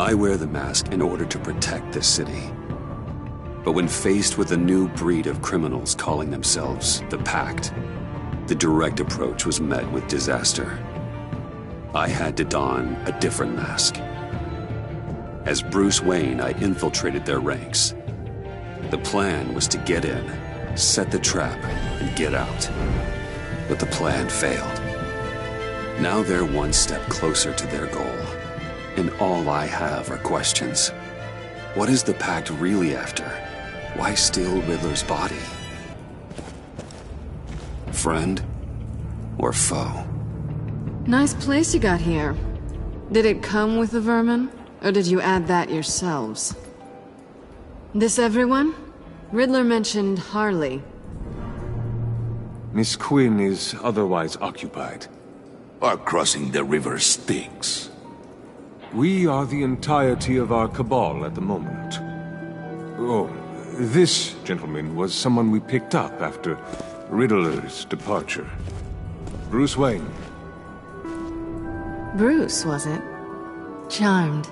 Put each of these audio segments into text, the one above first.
I wear the mask in order to protect this city. But when faced with a new breed of criminals calling themselves the Pact, the direct approach was met with disaster. I had to don a different mask. As Bruce Wayne, I infiltrated their ranks. The plan was to get in, set the trap, and get out. But the plan failed. Now they're one step closer to their goal, and all I have are questions. What is the Pact really after? Why steal Riddler's body? Friend or foe? Nice place you got here. Did it come with the vermin, or did you add that yourselves? This everyone? Riddler mentioned Harley. Miss Quinn is otherwise occupied. Or crossing the river Styx. We are the entirety of our cabal at the moment. Oh, this gentleman was someone we picked up after Riddler's departure. Bruce Wayne. Bruce, was it? Charmed.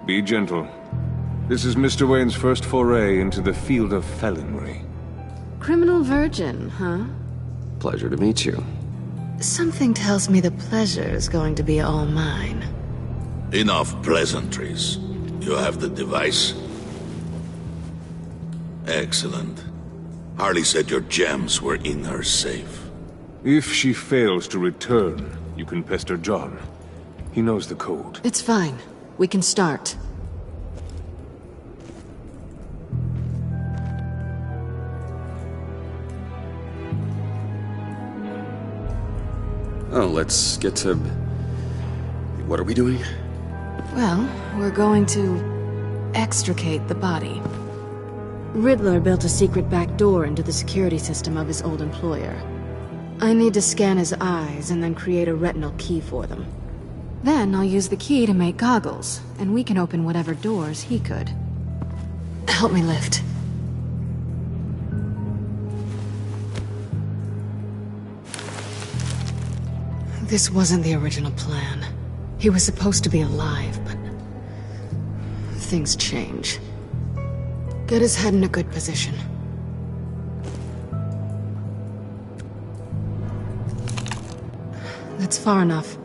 Be gentle. This is Mr. Wayne's first foray into the field of felonry. Criminal virgin, huh? Pleasure to meet you. Something tells me the pleasure's going to be all mine. Enough pleasantries. You have the device? Excellent. Harley said your gems were in her safe. If she fails to return, you can pester John. He knows the code. It's fine. We can start. Oh, let's get to... What are we doing? Well, we're going to extricate the body. Riddler built a secret back door into the security system of his old employer. I need to scan his eyes and then create a retinal key for them. Then I'll use the key to make goggles, and we can open whatever doors he could. Help me lift. This wasn't the original plan. He was supposed to be alive, but... things change. Get his head in a good position. That's far enough.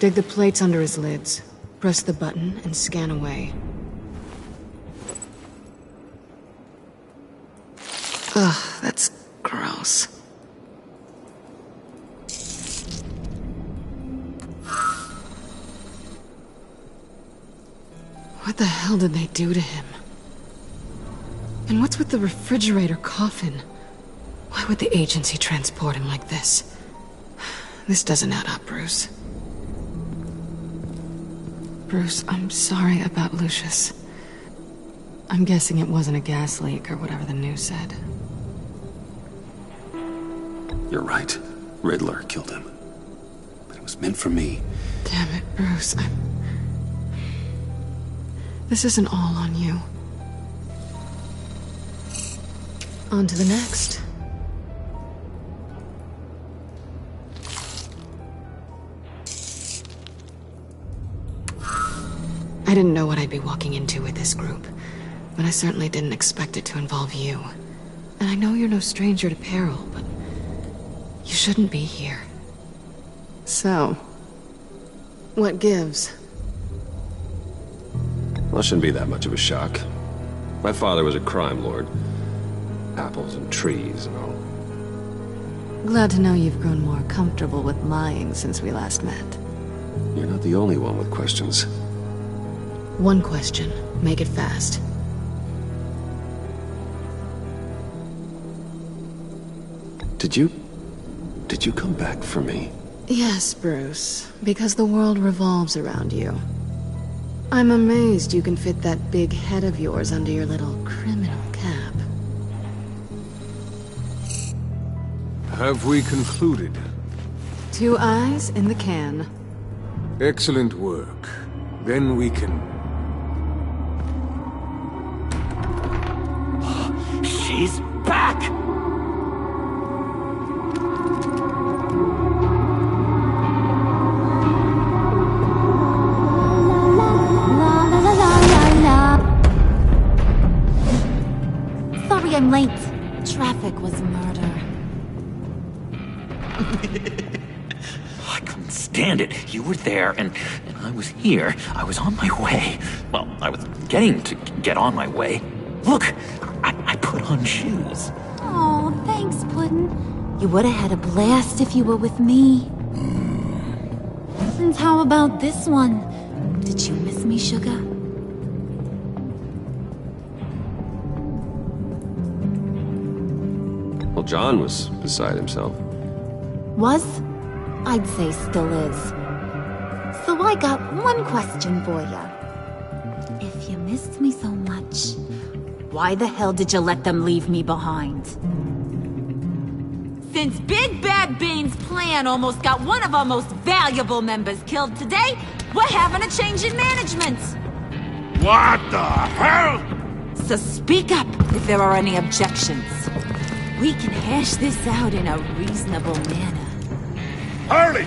Dig the plates under his lids. Press the button and scan away. Ugh, that's gross. What the hell did they do to him? And what's with the refrigerator coffin? Why would the agency transport him like this? This doesn't add up, Bruce. Bruce, I'm sorry about Lucius. I'm guessing it wasn't a gas leak or whatever the news said. You're right. Riddler killed him. But it was meant for me. Damn it, Bruce. This isn't all on you. On to the next. I didn't know what I'd be walking into with this group, but I certainly didn't expect it to involve you. And I know you're no stranger to peril, but you shouldn't be here. So, what gives? Well, it shouldn't be that much of a shock. My father was a crime lord. Apples and trees and all. Glad to know you've grown more comfortable with lying since we last met. You're not the only one with questions. One question. Make it fast. Did you come back for me? Yes, Bruce. Because the world revolves around you. I'm amazed you can fit that big head of yours under your little criminal cap. Have we concluded? 2 eyes in the can. Excellent work. Then we can... She's back! I'm late. Traffic was murder. I couldn't stand it. You were there, and I was here. I was on my way. Well, I was getting to get on my way. Look, I put on shoes. Oh, thanks, Puddin'. You would have had a blast if you were with me. And how about this one? Did you miss me, sugar? Well, John was beside himself. Was? I'd say still is. So I got one question for ya. If you missed me so much, why the hell did you let them leave me behind? Since Big Bad Bane's plan almost got one of our most valuable members killed today, we're having a change in management. What the hell? So speak up if there are any objections. We can hash this out in a reasonable manner. Harley!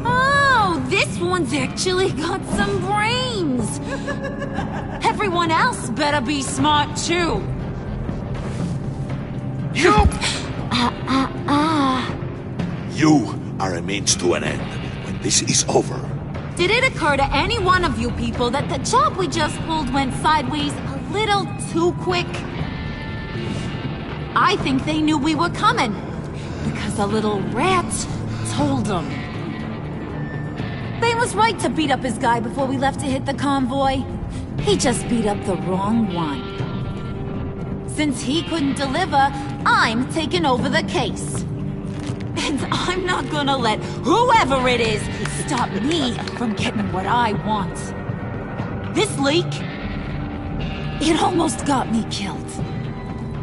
Oh, this one's actually got some brains. Everyone else better be smart too. You! You are a means to an end. When this is over, Did it occur to any one of you people that the job we just pulled went sideways a little too quick? I think they knew we were coming, because a little rat told them. Bane was right to beat up his guy before we left to hit the convoy. He just beat up the wrong one. Since he couldn't deliver, I'm taking over the case. And I'm not gonna let whoever it is stop me from getting what I want. This leak, it almost got me killed.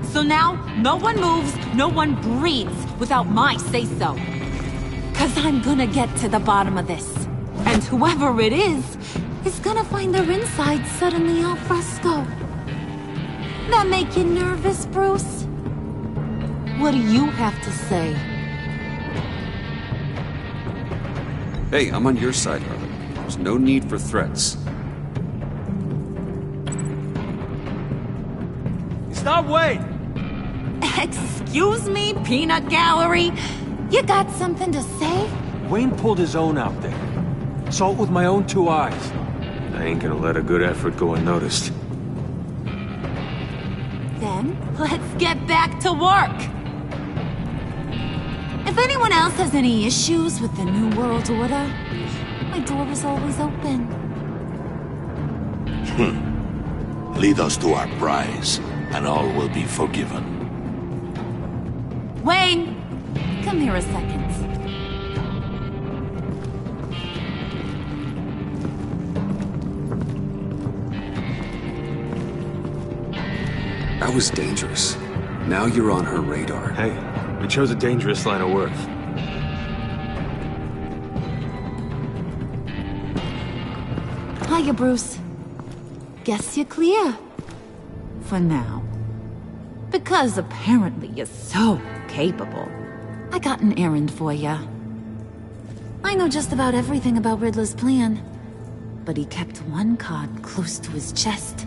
So now, no one moves, no one breathes without my say-so. 'Cause I'm gonna get to the bottom of this. And whoever it is gonna find their inside suddenly al fresco. That make you nervous, Bruce? What do you have to say? Hey, I'm on your side, Harley. There's no need for threats. Stop waiting! Excuse me, peanut gallery? You got something to say? Wayne pulled his own out there. Saw it with my own two eyes. I ain't gonna let a good effort go unnoticed. Then, let's get back to work. If anyone else has any issues with the New World Order, my door is always open. Lead us to our prize, and all will be forgiven. Wayne, come here a second. That was dangerous. Now you're on her radar. Hey, we chose a dangerous line of work. Hiya, Bruce. Guess you're clear. For now. Because apparently you're so capable. I got an errand for ya. I know just about everything about Riddler's plan. But he kept one card close to his chest.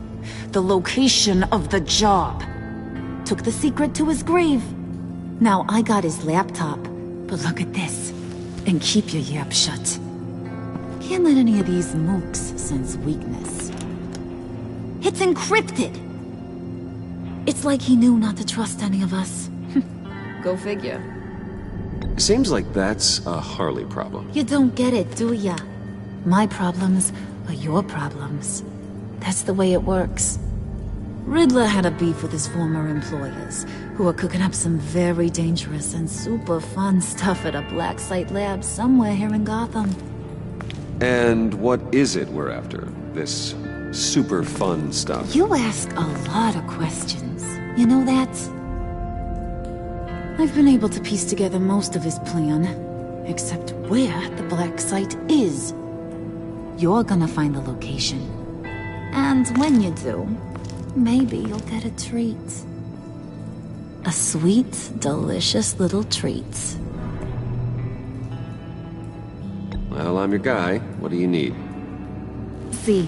The location of the job. Took the secret to his grave. Now I got his laptop. But look at this. And keep your yap shut. Can't let any of these mooks sense weakness. It's encrypted. It's like he knew not to trust any of us. Go figure. Seems like that's a Harley problem. You don't get it, do ya? My problems are your problems. That's the way it works. Riddler had a beef with his former employers, who are cooking up some very dangerous and super fun stuff at a black site lab somewhere here in Gotham. And what is it we're after? This super fun stuff? You ask a lot of questions. You know that? I've been able to piece together most of his plan, except where the black site is. You're gonna find the location. And when you do, maybe you'll get a treat. A sweet, delicious little treat. Well, I'm your guy. What do you need? See,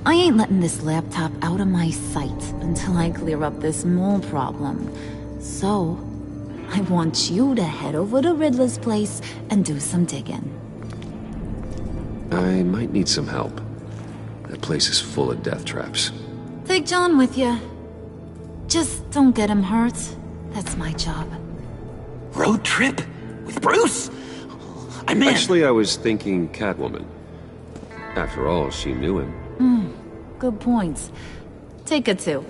I ain't letting this laptop out of my sight until I clear up this mole problem. So, I want you to head over to Riddler's place and do some digging. I might need some help. That place is full of death traps. Take John with you. Just don't get him hurt. That's my job. Road trip? With Bruce? I meant... Actually, I was thinking Catwoman. After all, she knew him. Good points. Take it too.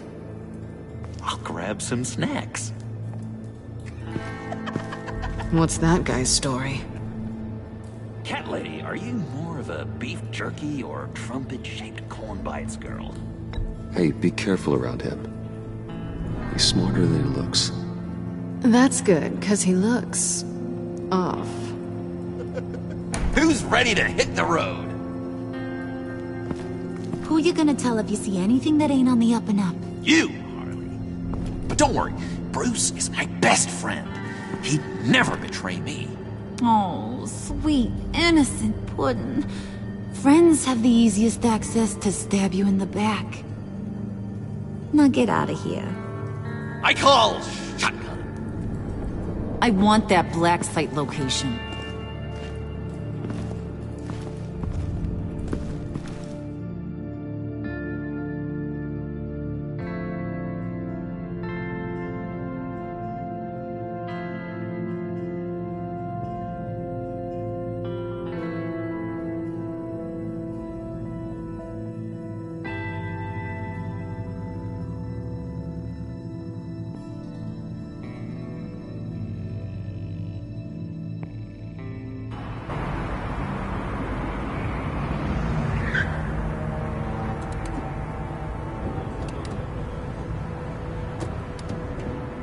I'll grab some snacks. What's that guy's story? Cat lady, are you more of a beef jerky or trumpet-shaped corn bites girl? Hey, be careful around him. He's smarter than he looks. That's good, because he looks... off. Who's ready to hit the road? Who you gonna tell if you see anything that ain't on the up and up? You, Harley. But don't worry, Bruce is my best friend. He'd never betray me. Oh, sweet, innocent Puddin'. Friends have the easiest access to stab you in the back. Now get out of here. I call shotgun. I want that black site location.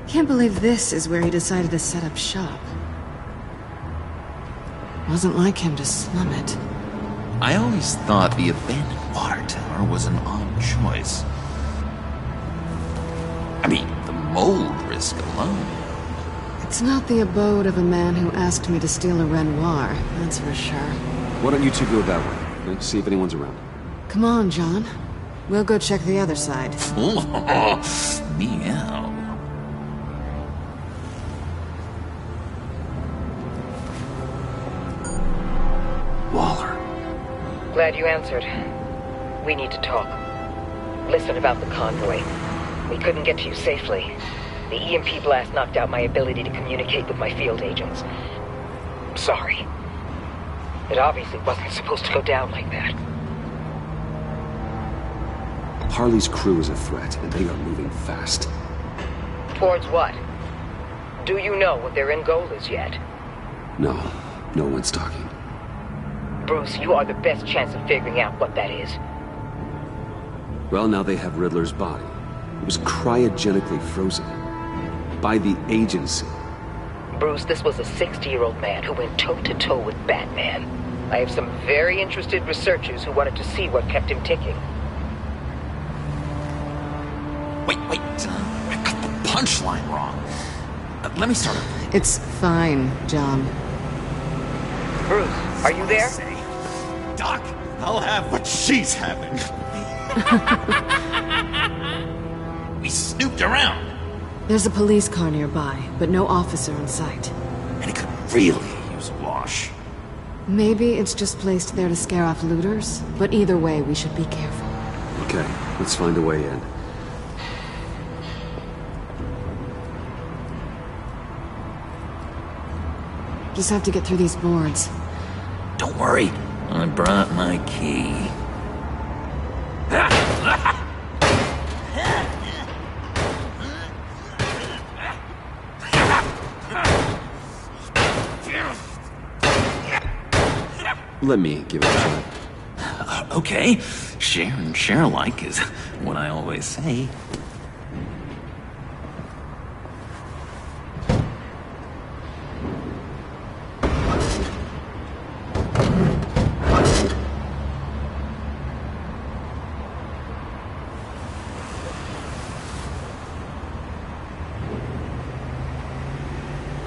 Can't believe this is where he decided to set up shop. Wasn't like him to slum it. I always thought the abandoned water tower was an odd choice. I mean, the mold risk alone. It's not the abode of a man who asked me to steal a Renoir, that's for sure. Why don't you two go that way? Let's see if anyone's around. Come on, John. We'll go check the other side. Meow. Glad you answered. We need to talk. Listen about the convoy. We couldn't get to you safely. The EMP blast knocked out my ability to communicate with my field agents. I'm sorry. It obviously wasn't supposed to go down like that. Harley's crew is a threat, and they are moving fast. Towards what? Do you know what their end goal is yet? No, no one's talking. Bruce, you are the best chance of figuring out what that is. Well, now they have Riddler's body. It was cryogenically frozen. By the agency. Bruce, this was a 60-year-old man who went toe-to-toe with Batman. I have some very interested researchers who wanted to see what kept him ticking. Wait. I got the punchline wrong. Let me start over. It's fine, John. Bruce, are you there? Doc, I'll have what she's having. We snooped around. There's a police car nearby, but no officer in sight. And it could really use a wash. Maybe it's just placed there to scare off looters, but either way, we should be careful. Okay, let's find a way in. Just have to get through these boards. Don't worry, I brought my key. Let me give it a shot. Okay, share and share alike is what I always say.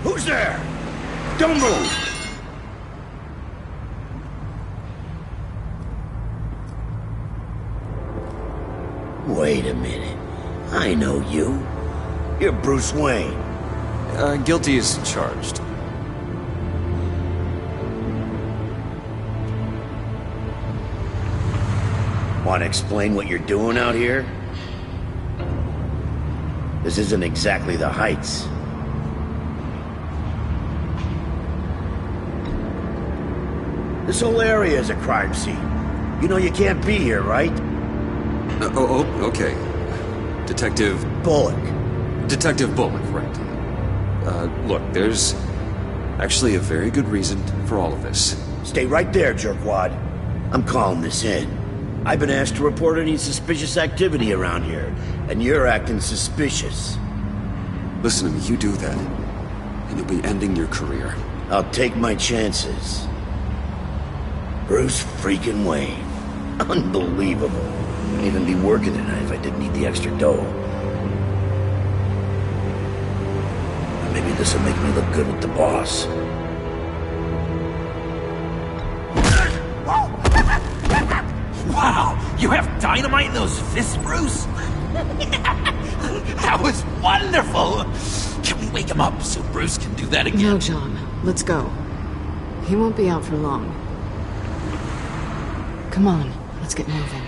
Who's there? Don't move! Wait a minute. I know you. You're Bruce Wayne. Guilty as charged. Want to explain what you're doing out here? This isn't exactly the Heights. This whole area is a crime scene. You know you can't be here, right? Okay. Detective... Bullock. Detective Bullock, right. Look, there's actually a very good reason for all of this. Stay right there, jerkwad. I'm calling this in. I've been asked to report any suspicious activity around here, and you're acting suspicious. Listen to me, you do that, and you'll be ending your career. I'll take my chances. Bruce freaking Wayne. Unbelievable. I'd even be working tonight if I didn't need the extra dough. Maybe this will make me look good with the boss. Wow! You have dynamite in those fists, Bruce? That was wonderful! Can we wake him up so Bruce can do that again? No, John. Let's go. He won't be out for long. Come on, let's get moving.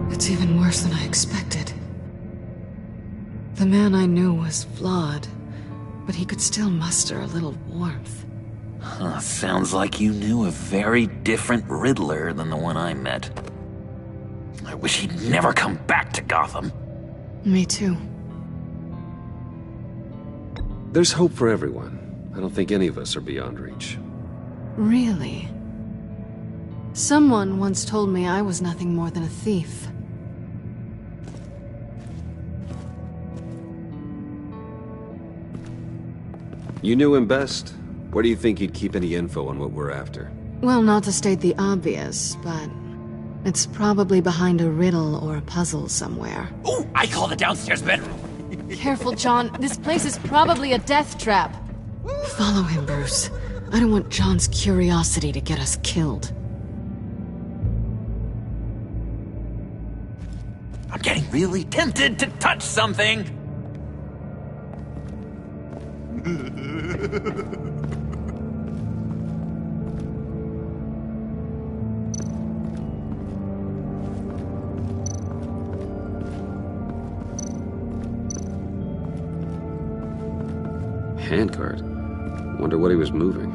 It's even worse than I expected. The man I knew was flawed, but he could still muster a little warmth. Huh, sounds like you knew a very different Riddler than the one I met. I wish he'd never come back to Gotham. Me too. There's hope for everyone. I don't think any of us are beyond reach. Really? Someone once told me I was nothing more than a thief. You knew him best. Where do you think he'd keep any info on what we're after? Well, not to state the obvious, but it's probably behind a riddle or a puzzle somewhere. Ooh, I call the downstairs bedroom. Careful, John. This place is probably a death trap. Follow him, Bruce. I don't want John's curiosity to get us killed. I'm getting really tempted to touch something. Handcart. Wonder what he was moving.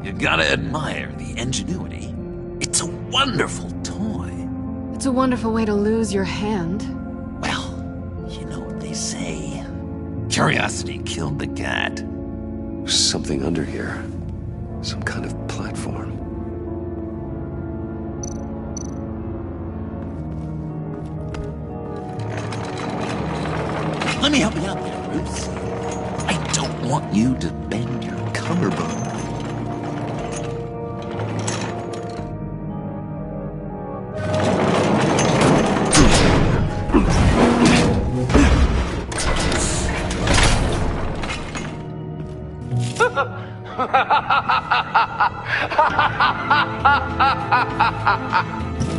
You gotta admire the ingenuity. It's a wonderful toy. It's a wonderful way to lose your hand. Well, you know what they say. Curiosity killed the cat. There's something under here. Some kind of platform. Let me help you out there, Bruce. I don't want you to bend your collarbone.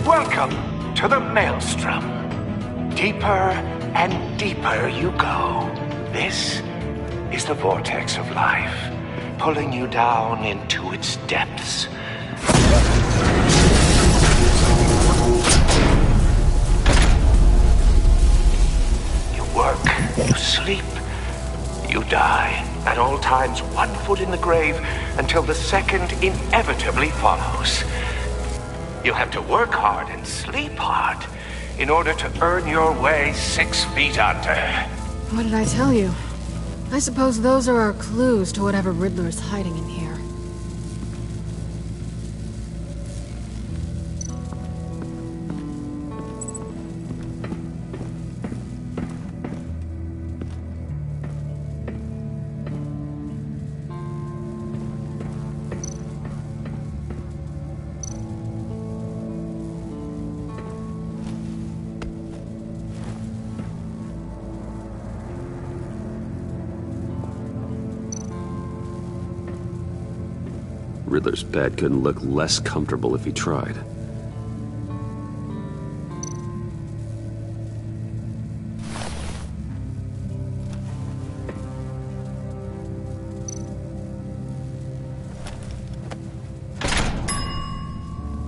Welcome to the Maelstrom. Deeper and deeper you go. This is the vortex of life, pulling you down into its depths. You work, you sleep, you die. At all times, 1 foot in the grave until the second inevitably follows. You have to work hard and sleep hard in order to earn your way 6 feet under. What did I tell you? I suppose those are our clues to whatever Riddler's hiding in here. Riddler's bed couldn't look less comfortable if he tried.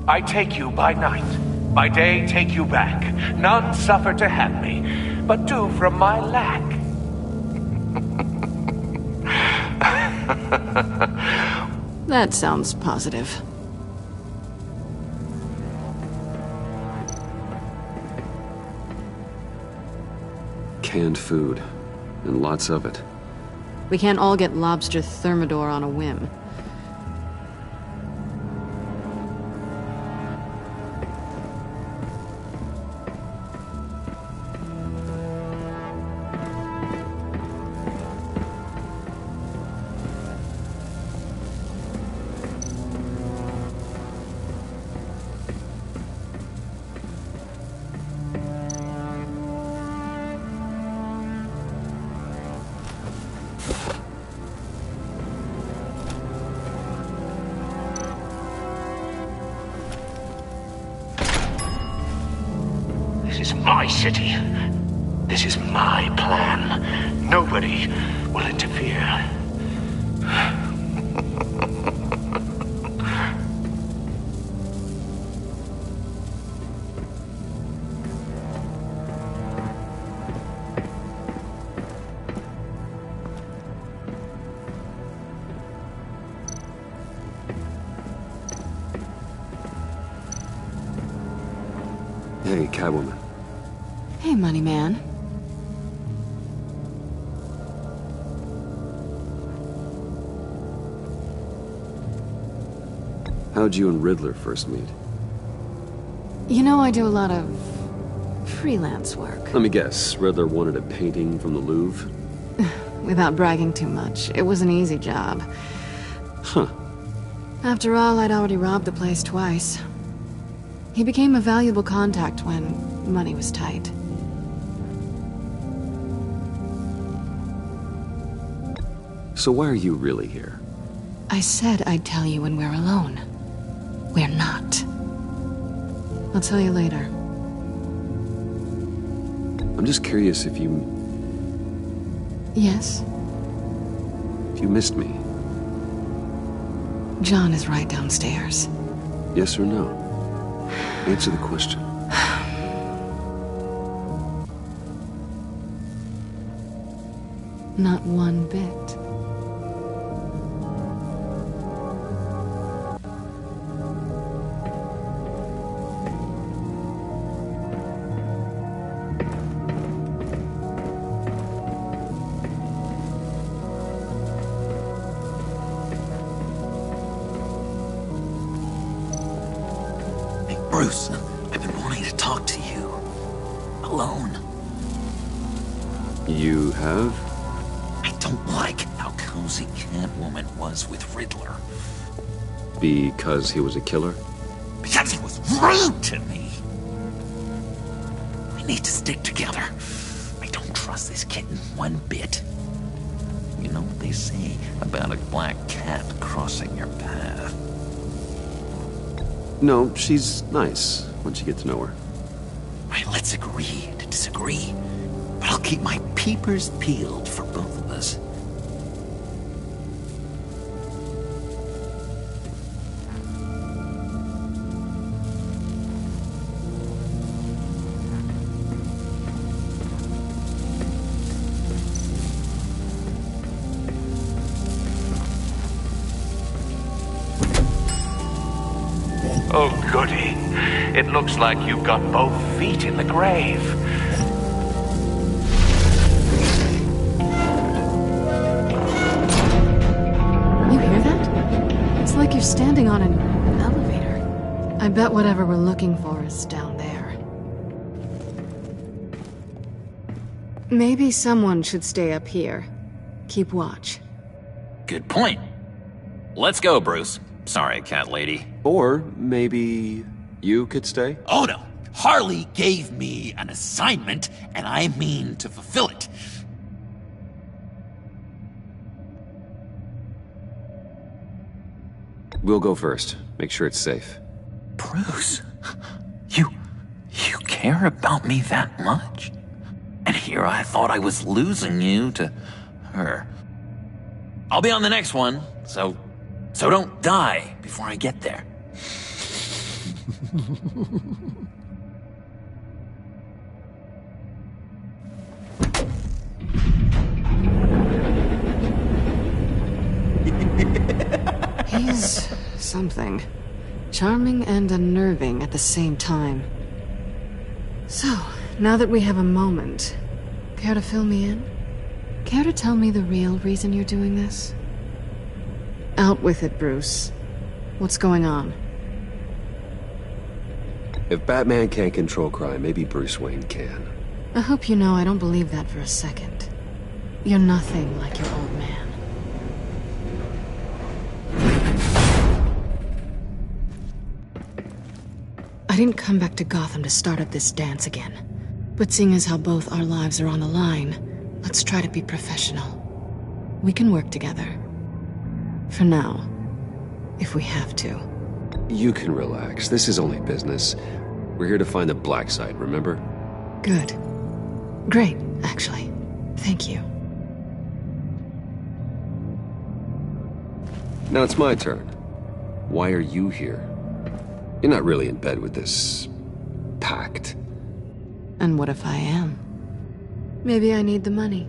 I take you by night, by day take you back. None suffer to have me, but do from my lack. That sounds positive. Canned food, and lots of it. We can't all get lobster thermidor on a whim. This is my city. This is my plan. Nobody will interfere. Hey, Catwoman. Hey, Money Man. How'd you and Riddler first meet? You know, I do a lot of freelance work. Let me guess, Riddler wanted a painting from the Louvre? Without bragging too much, it was an easy job. Huh. After all, I'd already robbed the place twice. He became a valuable contact when money was tight. So why are you really here? I said I'd tell you when we're alone. We're not. I'll tell you later. I'm just curious if you Yes? missed me. John is right downstairs. Yes or no? Answer the question. Not one bit. Bruce, I've been wanting to talk to you. Alone. You have? I don't like how cozy Catwoman was with Riddler. Because he was a killer? Because he was rude to me. We need to stick together. I don't trust this kitten one bit. You know what they say about a black cat crossing your path? No, she's nice once you get to know her. Right, let's agree to disagree. But I'll keep my peepers peeled for both of us. Oh, goody. It looks like you've got both feet in the grave. You hear that? It's like you're standing on an elevator. I bet whatever we're looking for is down there. Maybe someone should stay up here. Keep watch. Good point. Let's go, Bruce. Sorry, cat lady. Or maybe you could stay? Oh no. Harley gave me an assignment, and I mean to fulfill it. We'll go first. Make sure it's safe. Bruce, you care about me that much? And here I thought I was losing you to her. I'll be on the next one, so don't die before I get there. He's something. Charming and unnerving at the same time. So, now that we have a moment, care to fill me in? Care to tell me the real reason you're doing this? Out with it, Bruce. What's going on? If Batman can't control crime, maybe Bruce Wayne can. I hope you know I don't believe that for a second. You're nothing like your old man. I didn't come back to Gotham to start up this dance again. But seeing as how both our lives are on the line, let's try to be professional. We can work together. For now. If we have to. You can relax. This is only business. We're here to find the black side, remember? Good. Great, actually. Thank you. Now it's my turn. Why are you here? You're not really in bed with this pact. And what if I am? Maybe I need the money.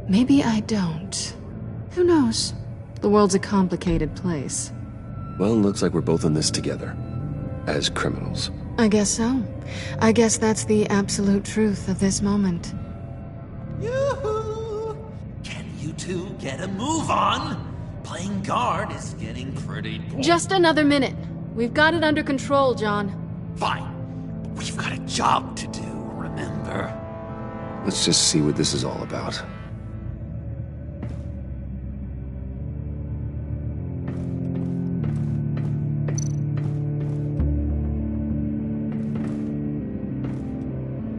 Maybe I don't. Who knows? The world's a complicated place. Well, looks like we're both in this together. As criminals. I guess so. I guess that's the absolute truth of this moment. Yoo-hoo! Can you two get a move on? Playing guard is getting pretty boring. Just another minute. We've got it under control, John. Fine. But we've got a job to do, remember? Let's just see what this is all about.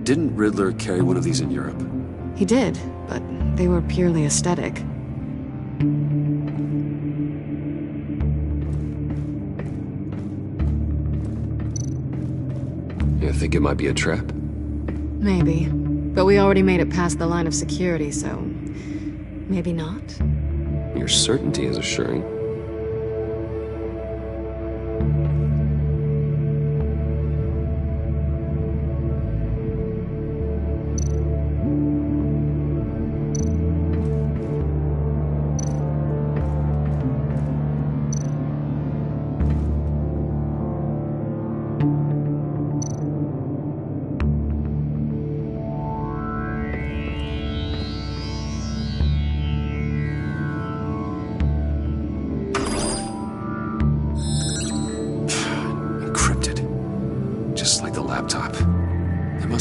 Didn't Riddler carry one of these in Europe? He did, but they were purely aesthetic. You think it might be a trap? Maybe. But we already made it past the line of security, so... maybe not? Your certainty is assuring.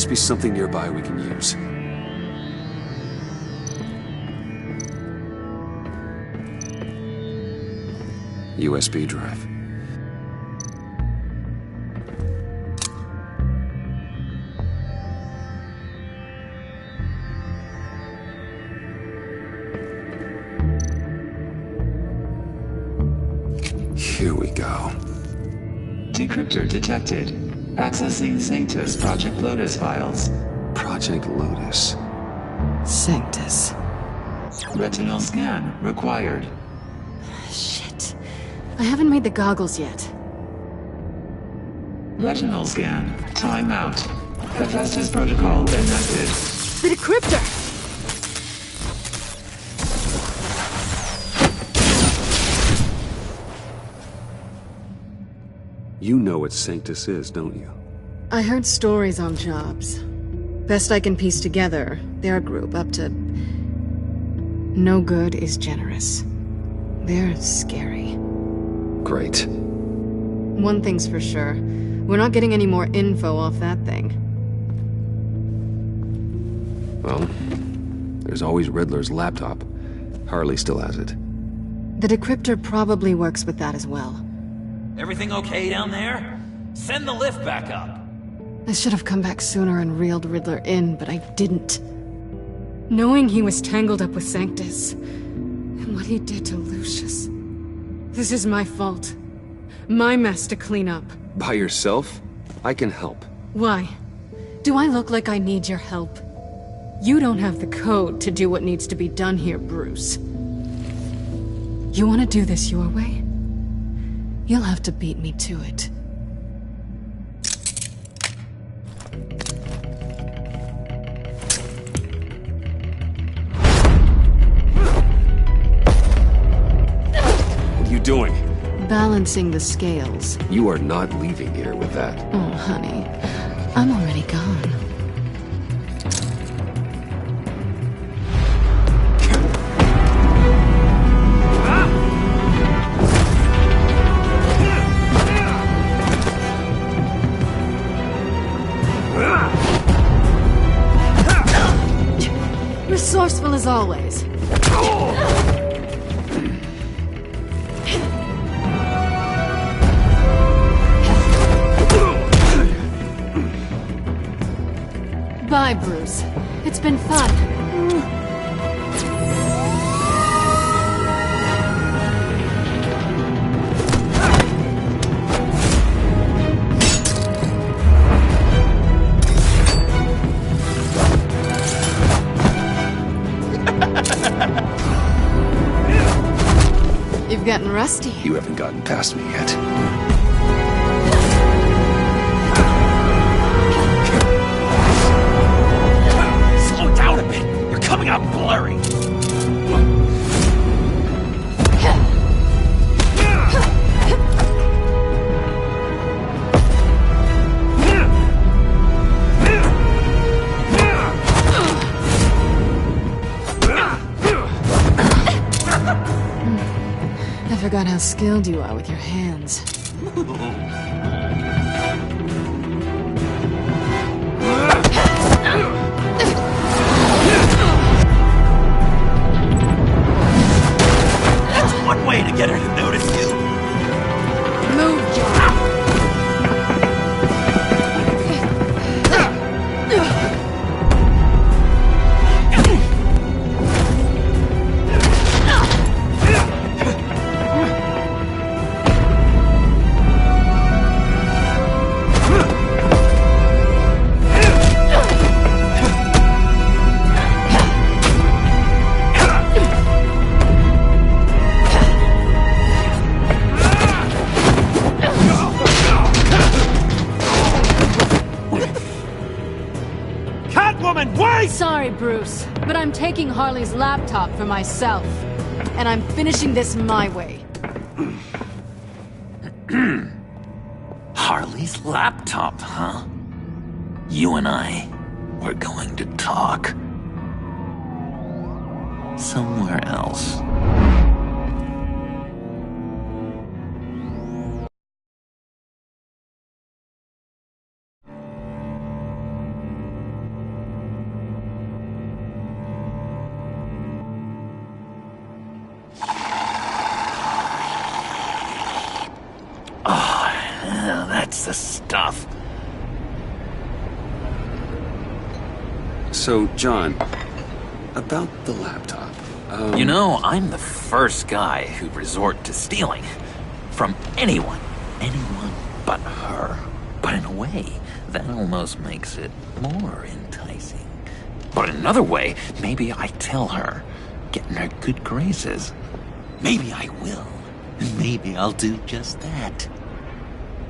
Be something nearby we can use. USB drive. Here we go. Decryptor detected. Accessing Sanctus Project Lotus files. Project Lotus. Sanctus. Retinal scan required. Shit. I haven't made the goggles yet. Retinal scan. Timeout. Hephaestus protocol enacted. The decryptor! You know what Sanctus is, don't you? I heard stories on jobs. Best I can piece together, their group up to... No good is generous. They're scary. Great. One thing's for sure. We're not getting any more info off that thing. Well, there's always Riddler's laptop. Harley still has it. The decryptor probably works with that as well. Everything okay down there? Send the lift back up. I should have come back sooner and reeled Riddler in, but I didn't. Knowing he was tangled up with Sanctus, and what he did to Lucius. This is my fault. My mess to clean up. By yourself? I can help. Why? Do I look like I need your help? You don't have the code to do what needs to be done here, Bruce. You want to do this your way? You'll have to beat me to it. What are you doing? Balancing the scales. You are not leaving here with that. Oh, honey. I'm already gone. Resourceful as always. Bye, Bruce. It's been fun. You've gotten rusty. You haven't gotten past me yet. Slow down a bit. You're coming out blurry. I forgot how skilled you are with your hands. That's one way to get her to notice you. Move, John. Sorry, Bruce, but I'm taking Harley's laptop for myself. And I'm finishing this my way. Harley's laptop, huh? You and I, we're going to talk. Somewhere else. That's the stuff. So, John, about the laptop. You know, I'm the first guy who'd resort to stealing. From anyone. Anyone but her. But in a way, that almost makes it more enticing. But in another way, maybe I tell her, get in her good graces. Maybe I will. And maybe I'll do just that.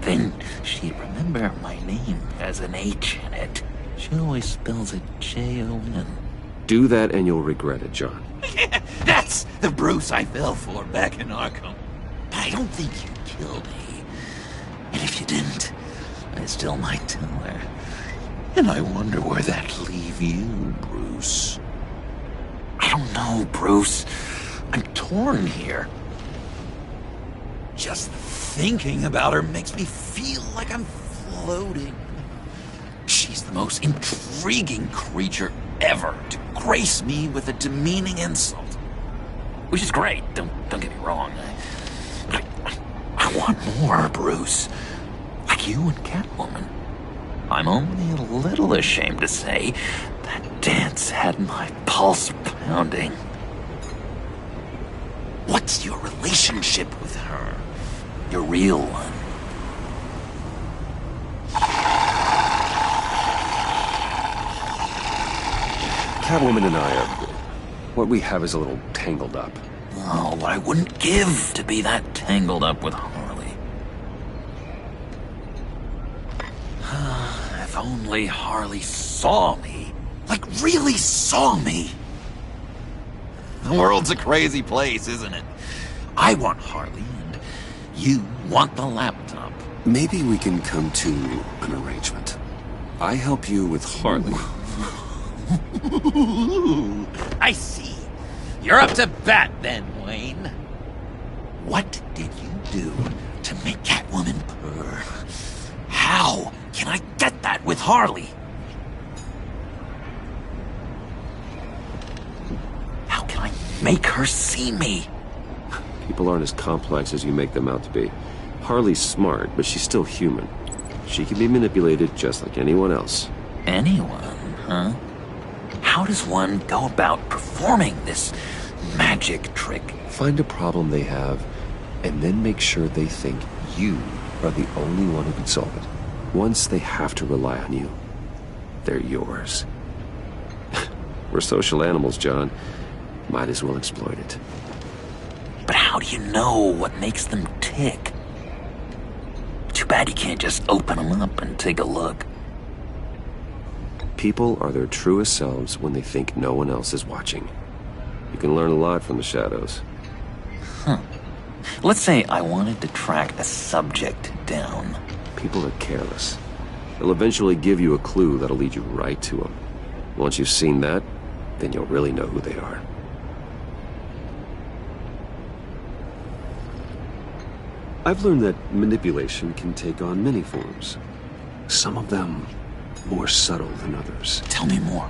Then she'd remember my name has an H in it. She always spells it Jon. Do that and you'll regret it, John. That's the Bruce I fell for back in Arkham. But I don't think you killed me. And if you didn't, I still might tell her. And I wonder where that'd leave you, Bruce. I don't know, Bruce. I'm torn here. Just thinking about her makes me feel like I'm floating. She's the most intriguing creature ever to grace me with a demeaning insult. Which is great, don't get me wrong. I want more, Bruce. Like you and Catwoman. I'm only a little ashamed to say that dance had my pulse pounding. What's your relationship with her? Your real one? Catwoman and I are... what we have is a little tangled up. Oh, what I wouldn't give to be that tangled up with Harley. If only Harley saw me. Like, really saw me. The world's a crazy place, isn't it? I want Harley, and you want the laptop. Maybe we can come to an arrangement. I help you with Harley. I see. You're up to bat then, Wayne. What did you do to make Catwoman purr? How can I get that with Harley? How can I make her see me? People aren't as complex as you make them out to be. Harley's smart, but she's still human. She can be manipulated just like anyone else. Anyone, huh? How does one go about performing this magic trick? Find a problem they have, and then make sure they think you are the only one who can solve it. Once they have to rely on you, they're yours. We're social animals, John. Might as well exploit it. But how do you know what makes them tick? Too bad you can't just open them up and take a look. People are their truest selves when they think no one else is watching. You can learn a lot from the shadows. Huh. Let's say I wanted to track a subject down. People are careless. They'll eventually give you a clue that'll lead you right to them. Once you've seen that, then you'll really know who they are. I've learned that manipulation can take on many forms. Some of them more subtle than others. Tell me more.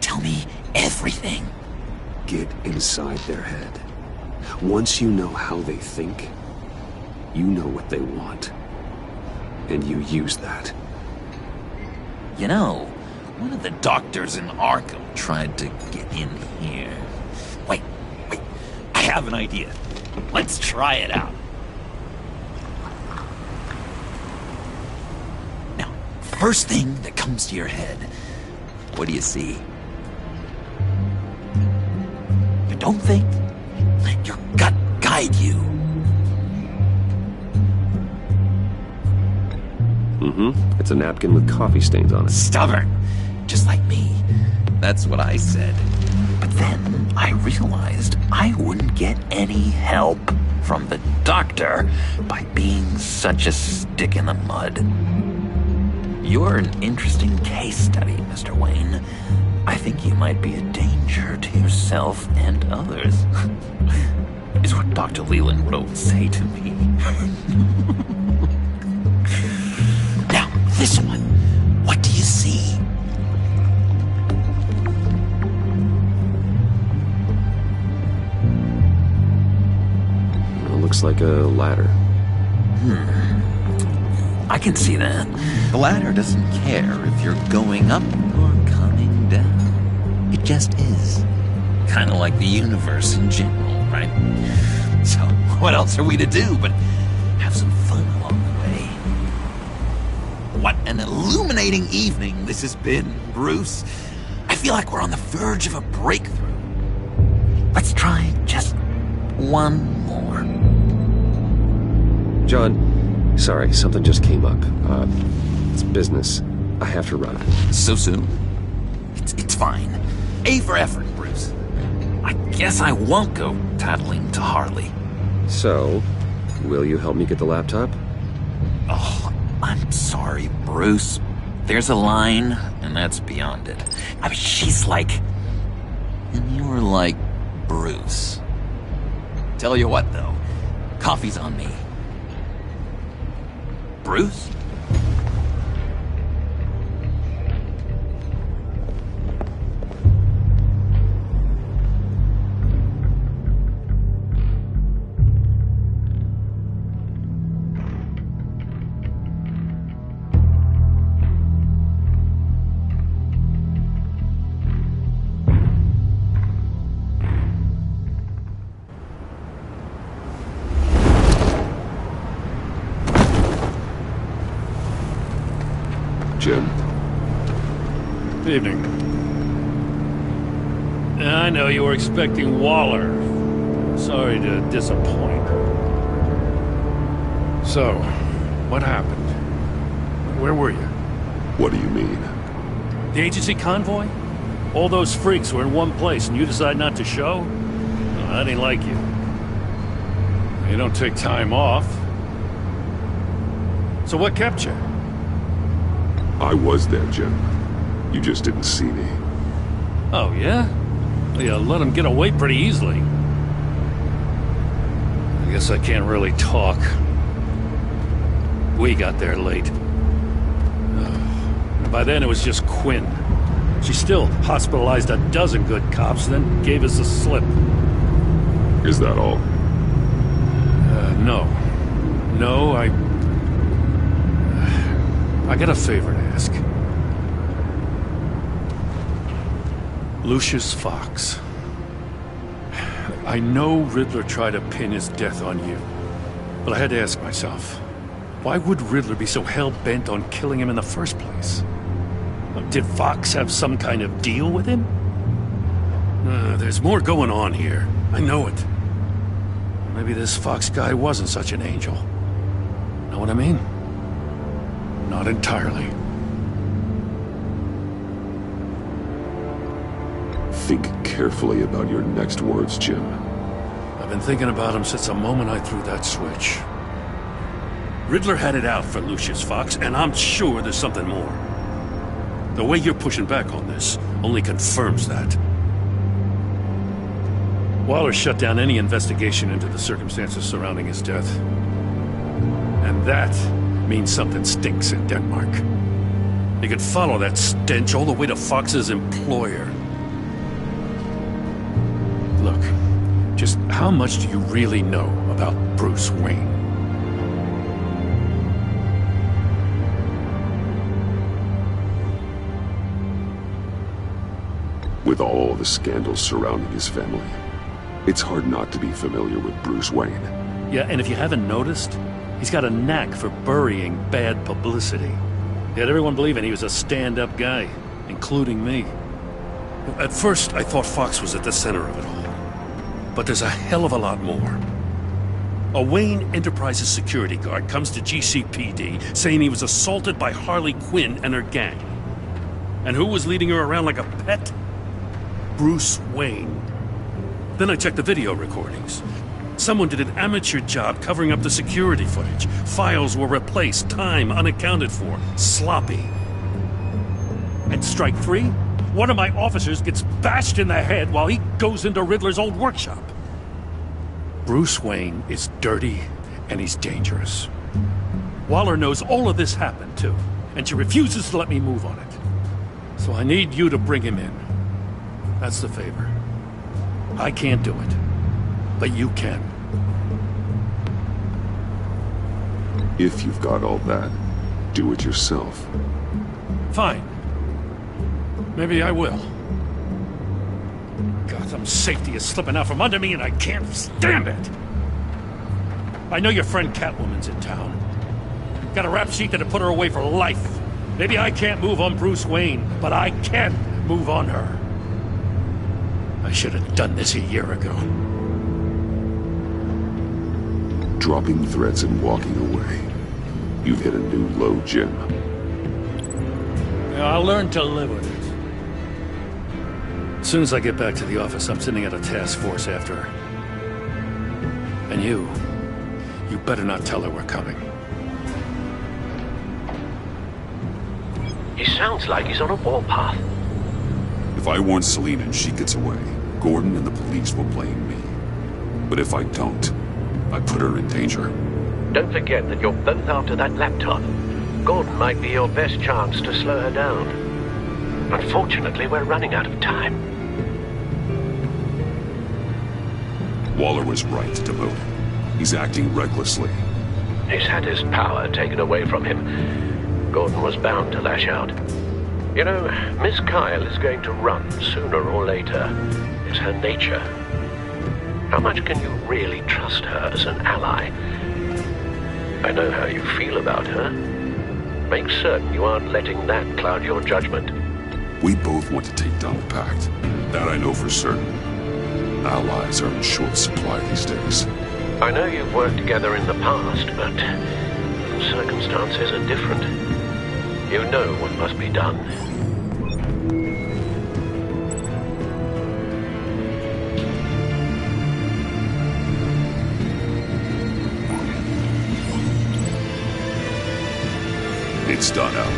Tell me everything. Get inside their head. Once you know how they think, you know what they want. And you use that. You know, one of the doctors in Arkham tried to get in here. Wait. I have an idea. Let's try it out. Now, first thing that comes to your head, what do you see? But don't think. Let your gut guide you. Mm-hmm. It's a napkin with coffee stains on it. Stubborn. Just like me. That's what I said. But then I realized I wouldn't get any help from the doctor by being such a stick in the mud. You're an interesting case study, Mr. Wayne. I think you might be a danger to yourself and others. Is what Dr. Leland wrote say to me. Now, this one. What do you see? It looks like a ladder. I can see that. The ladder doesn't care if you're going up or coming down. It just is. Kind of like the universe in general, right? So, what else are we to do but have some fun along the way? What an illuminating evening this has been, Bruce. I feel like we're on the verge of a breakthrough. Let's try just one more. John, sorry, something just came up. It's business. I have to run. So soon? It's fine. A for effort, Bruce. I guess I won't go tattling to Harley. So, will you help me get the laptop? Oh, I'm sorry, Bruce. There's a line, and that's beyond it. I mean, she's like... And you're like Bruce. Tell you what, though. Coffee's on me. Bruce? Jim? Evening. I know you were expecting Waller. Sorry to disappoint. So, what happened? Where were you? What do you mean? The agency convoy? All those freaks were in one place and you decide not to show? Well, that ain't like you. You don't take time off. So what kept you? I was there, Jim. You just didn't see me. Oh, yeah? You let him get away pretty easily. I guess I can't really talk. We got there late. By then it was just Quinn. She still hospitalized a dozen good cops, then gave us the slip. Is that all? No. No, I got a favor to ask. Lucius Fox. I know Riddler tried to pin his death on you, but I had to ask myself, why would Riddler be so hell-bent on killing him in the first place? Did Fox have some kind of deal with him? There's more going on here. I know it. Maybe this Fox guy wasn't such an angel. Know what I mean? Not entirely. Think carefully about your next words, Jim. I've been thinking about him since the moment I threw that switch. Riddler had it out for Lucius Fox, and I'm sure there's something more. The way you're pushing back on this only confirms that. Waller shut down any investigation into the circumstances surrounding his death. And that means something stinks in Denmark. You could follow that stench all the way to Fox's employer. Look, just how much do you really know about Bruce Wayne? With all the scandals surrounding his family, it's hard not to be familiar with Bruce Wayne. Yeah, and if you haven't noticed, he's got a knack for burying bad publicity. He had everyone believing he was a stand-up guy, including me. At first, I thought Fox was at the center of it all. But there's a hell of a lot more. A Wayne Enterprises security guard comes to GCPD saying he was assaulted by Harley Quinn and her gang. And who was leading her around like a pet? Bruce Wayne. Then I checked the video recordings. Someone did an amateur job covering up the security footage. Files were replaced, time unaccounted for, sloppy. And strike three? One of my officers gets bashed in the head while he goes into Riddler's old workshop. Bruce Wayne is dirty and he's dangerous. Waller knows all of this happened too, and she refuses to let me move on it. So I need you to bring him in. That's the favor. I can't do it, but you can. If you've got all that, do it yourself. Fine. Maybe I will. Gotham's safety is slipping out from under me and I can't stand it! I know your friend Catwoman's in town. Got a rap sheet that'll put her away for life. Maybe I can't move on Bruce Wayne, but I can move on her. I should have done this a year ago. Dropping threats and walking away. You've hit a new low, Jim. Yeah, I'll learn to live with it. As soon as I get back to the office, I'm sending out a task force after her. And you better not tell her we're coming. He sounds like he's on a warpath. If I warn Selina and she gets away, Gordon and the police will blame me. But if I don't, I put her in danger. Don't forget that you're both after that laptop. Gordon might be your best chance to slow her down. Unfortunately, we're running out of time. Waller was right to demote him. He's acting recklessly. He's had his power taken away from him. Gordon was bound to lash out. You know, Miss Kyle is going to run sooner or later. It's her nature. How much can you really trust her as an ally? I know how you feel about her. Make certain you aren't letting that cloud your judgment. We both want to take down the Pact. That I know for certain. Allies are in short supply these days. I know you've worked together in the past, but circumstances are different. You know what must be done. It's done, Al.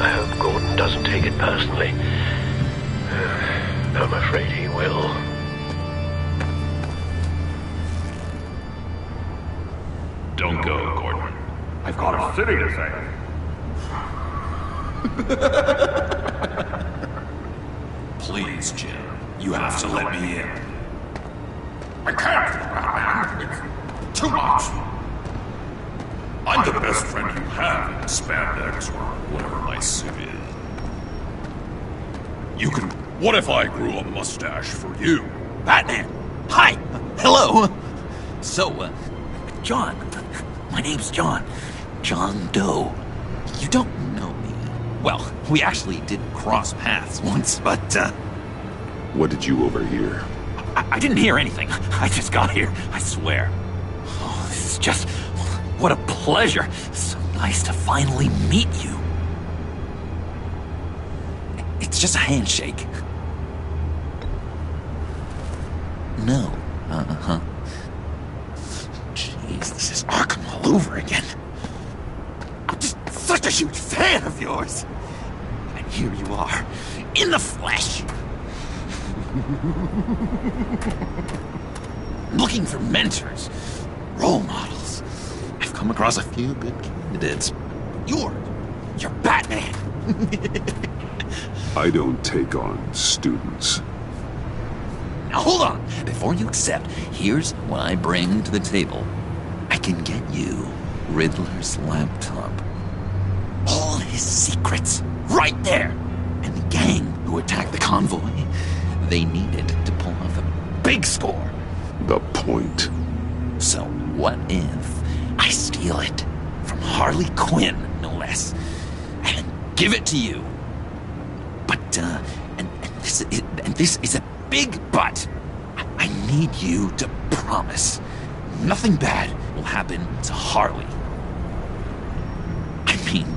I hope Gordon doesn't take it personally. I'm afraid he will. Don't go, Gordon. I've got a city to save. Please, Jim. You have to let me in. I can't, Batman. It's too much. I'm the best friend you have in spandex or whatever my suit is. You can... What if I grew a mustache for you? Batman! Hi! Hello! So, John. My name's John. John Doe. You don't know me. Well, we actually did cross paths once, but, What did you overhear? I didn't hear anything. I just got here, I swear. Oh, this is just... What a pleasure. So nice to finally meet you. It's just a handshake. No. Uh-huh. Jeez, this is Arkham all over again. I'm just such a huge fan of yours. And here you are, in the flesh. Looking for mentors, role models. I've come across a few good candidates. You're Batman. I don't take on students. Now hold on. Before you accept, here's what I bring to the table. I can get you Riddler's laptop. All his secrets, right there. And the gang who attacked the convoy, they needed to pull off a big score. The point. So what if I steal it from Harley Quinn, no less, and give it to you? But, this is a big but. I need you to promise nothing bad will happen to Harley. I mean,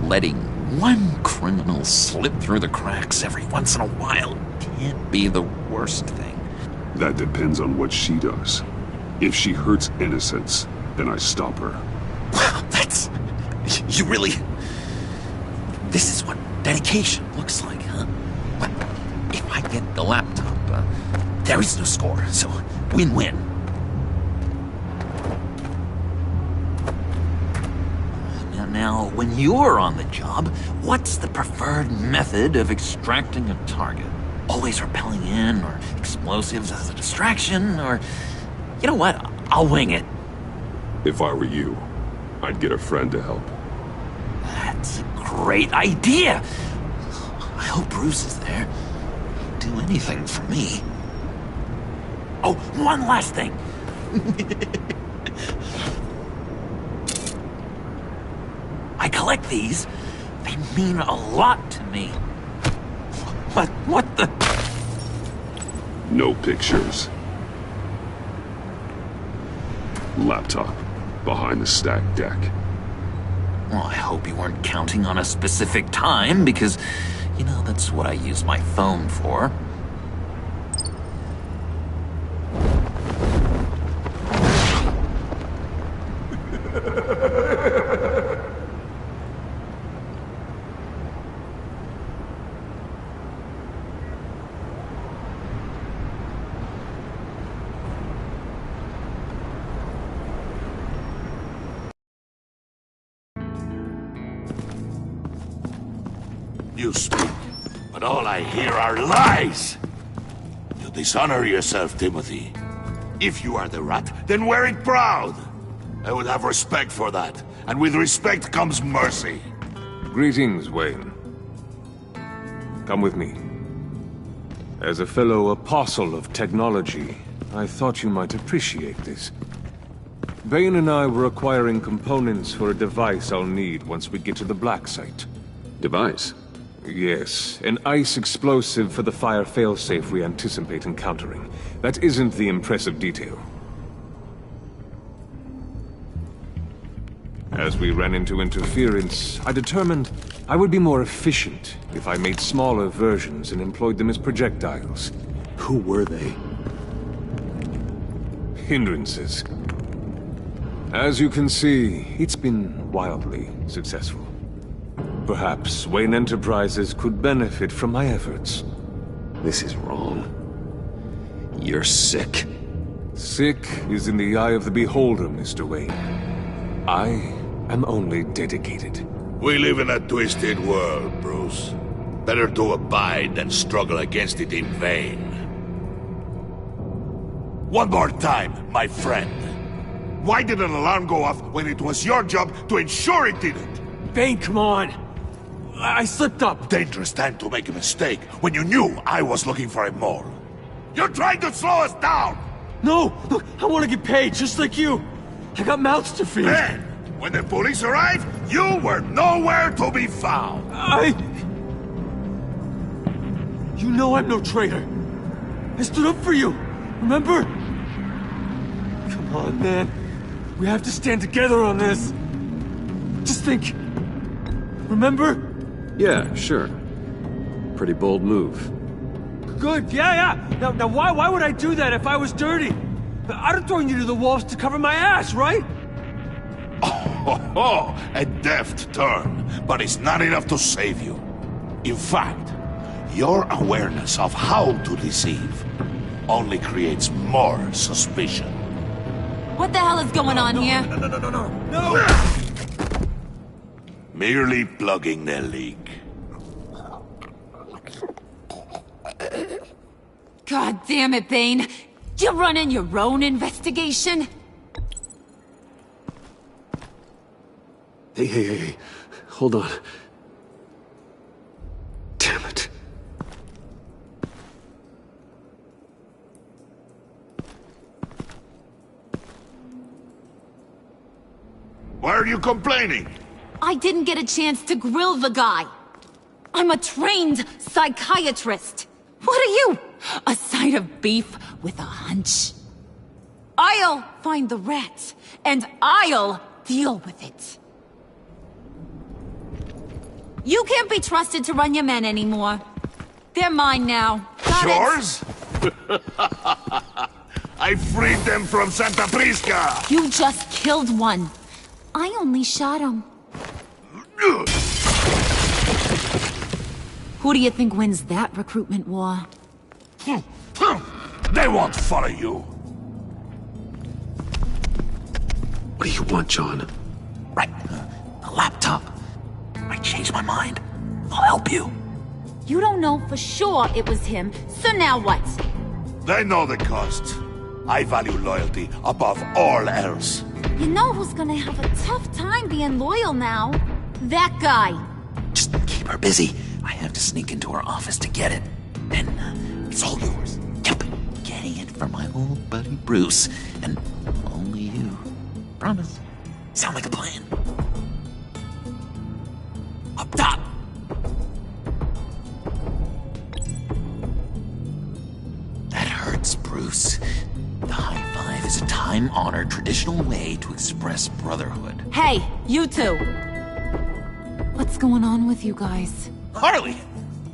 letting one criminal slip through the cracks every once in a while can't be the worst thing. That depends on what she does. If she hurts innocents, then I stop her. Wow, that's... You really... This is what dedication looks like, huh? Well, if I get the laptop, there is no score, so win-win. Now, when you're on the job, what's the preferred method of extracting a target? Always rappelling in, or explosives as a distraction, or... You know what? I'll wing it. If I were you, I'd get a friend to help. That's a great idea! I hope Bruce is there. He'd do anything for me. Oh, one last thing! I collect these. They mean a lot to me. What the... No pictures. Laptop. Behind the stacked deck. Well, I hope you weren't counting on a specific time, because, you know, that's what I use my phone for. you speak, but all I hear are lies! You dishonor yourself, Timothy. If you are the rat, then wear it proud! I would have respect for that, and with respect comes mercy. Greetings, Wayne. Come with me. As a fellow apostle of technology, I thought you might appreciate this. Bane and I were acquiring components for a device I'll need once we get to the Black Site. Device? Yes, an ice explosive for the fire failsafe we anticipate encountering. That isn't the impressive detail. As we ran into interference, I determined I would be more efficient if I made smaller versions and employed them as projectiles. Who were they? Hindrances. As you can see, it's been wildly successful. Perhaps Wayne Enterprises could benefit from my efforts. This is wrong. You're sick. Sick is in the eye of the beholder, Mr. Wayne. I am only dedicated. We live in a twisted world, Bruce. Better to abide than struggle against it in vain. One more time, my friend. Why did an alarm go off when it was your job to ensure it didn't? Bane, come on! I slipped up! Dangerous time to make a mistake when you knew I was looking for a mole. You're trying to slow us down! No! Look, I want to get paid, just like you! I got mouths to feed! Then, when the police arrived, you were nowhere to be found! You know I'm no traitor! I stood up for you! Remember? Come on, man. We have to stand together on this. Just think. Remember? Yeah, sure. Pretty bold move. Good, yeah. Now why would I do that if I was dirty? I'd have thrown you to the wolves to cover my ass, right? Oh, a deft turn, but it's not enough to save you. In fact, your awareness of how to deceive only creates more suspicion. What the hell is going on here? No! Merely plugging the leak. God damn it, Bane. You're running your own investigation? Hey. Hold on. Damn it. Why are you complaining? I didn't get a chance to grill the guy. I'm a trained psychiatrist. What are you? A side of beef with a hunch? I'll find the rat, and I'll deal with it. You can't be trusted to run your men anymore. They're mine now. Got Yours? I freed them from Santa Prisca! You just killed one. I only shot him. Who do you think wins that recruitment war? They won't follow you. What do you want, John? Right. The laptop. I changed my mind. I'll help you. You don't know for sure it was him, so now what? They know the cost. I value loyalty above all else. You know who's gonna have a tough time being loyal now? That guy. Just keep her busy. I have to sneak into her office to get it. Then, it's all yours. Yep. Getting it from my old buddy Bruce. And only you. Promise. Sound like a plan? Up top! That hurts, Bruce. The high five is a time-honored traditional way to express brotherhood. Hey, you two! What's going on with you guys? Harley!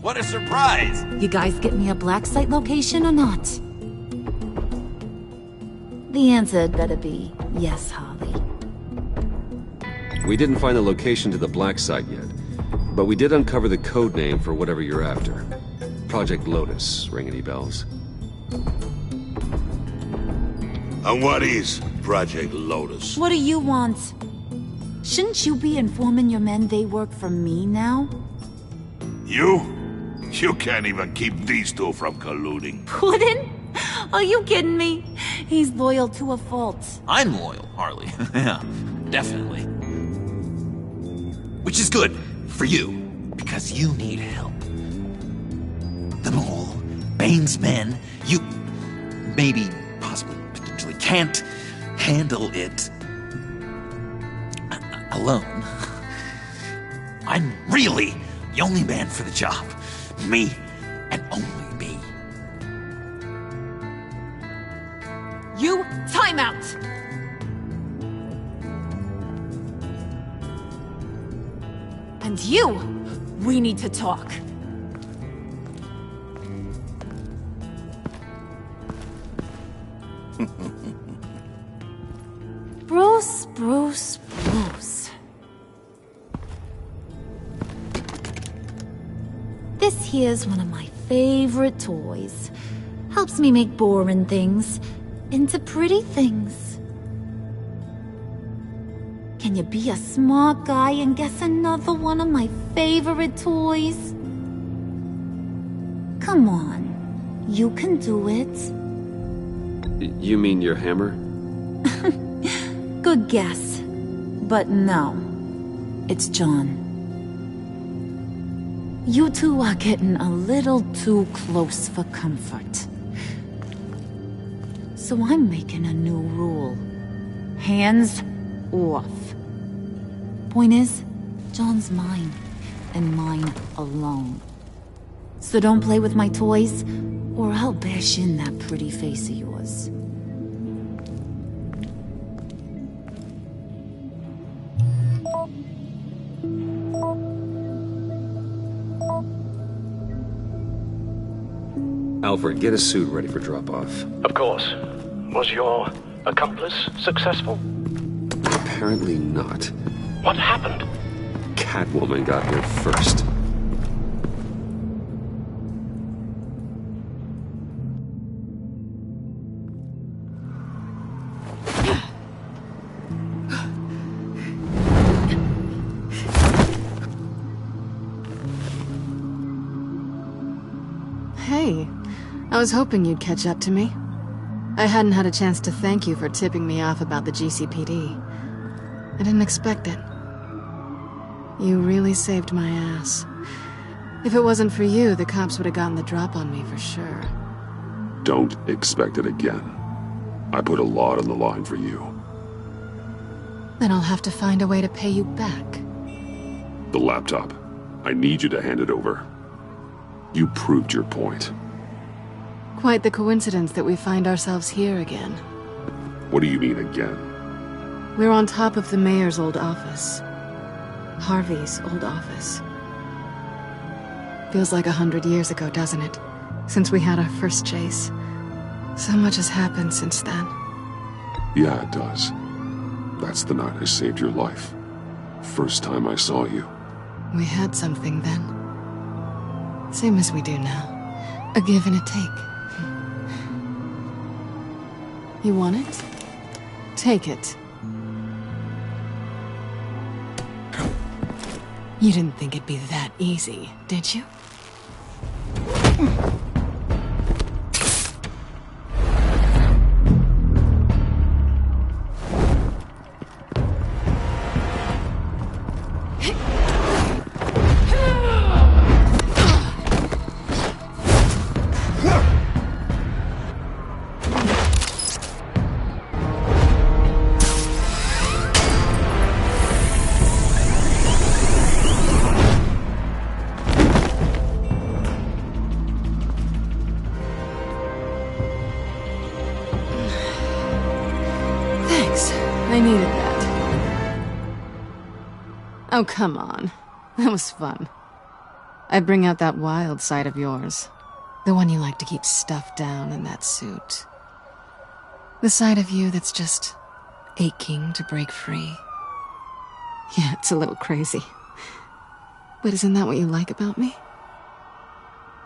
What a surprise! You guys get me a black site location or not? The answer had better be yes, Harley. We didn't find the location to the Black Site yet, but we did uncover the code name for whatever you're after. Project Lotus. Ring any bells? And what is Project Lotus? What do you want? Shouldn't you be informing your men they work for me now? You? You can't even keep these two from colluding. Puddin'? Are you kidding me? He's loyal to a fault. I'm loyal, Harley. Yeah, definitely. Which is good for you, because you need help. The Mole, Bane's men, you maybe, possibly, potentially can't handle it alone. I'm really the only man for the job. Me, and only me. You, time out! And you, we need to talk. Bruce. This here's one of my favorite toys. Helps me make boring things into pretty things. Can you be a smart guy and guess another one of my favorite toys? Come on, you can do it. You mean your hammer? Good guess. But no, it's John. You two are getting a little too close for comfort. So I'm making a new rule. Hands off. Point is, John's mine, and mine alone. So don't play with my toys, or I'll bash in that pretty face of yours. Alfred, get a suit ready for drop-off. Of course. Was your accomplice successful? Apparently not. What happened? Catwoman got here first. Hey, I was hoping you'd catch up to me. I hadn't had a chance to thank you for tipping me off about the GCPD. I didn't expect it. You really saved my ass. If it wasn't for you, the cops would have gotten the drop on me for sure. Don't expect it again. I put a lot on the line for you. Then I'll have to find a way to pay you back. The laptop. I need you to hand it over. You proved your point. Quite the coincidence that we find ourselves here again. What do you mean again? We're on top of the mayor's old office. Harvey's old office. Feels like 100 years ago, doesn't it? Since we had our first chase. So much has happened since then. Yeah, it does. That's the night I saved your life. First time I saw you. We had something then. Same as we do now. A give and a take. You want it? Take it. You didn't think it'd be that easy, did you? I needed that. Oh, come on. That was fun. I bring out that wild side of yours. The one you like to keep stuffed down in that suit. The side of you that's just aching to break free. Yeah, it's a little crazy. But isn't that what you like about me?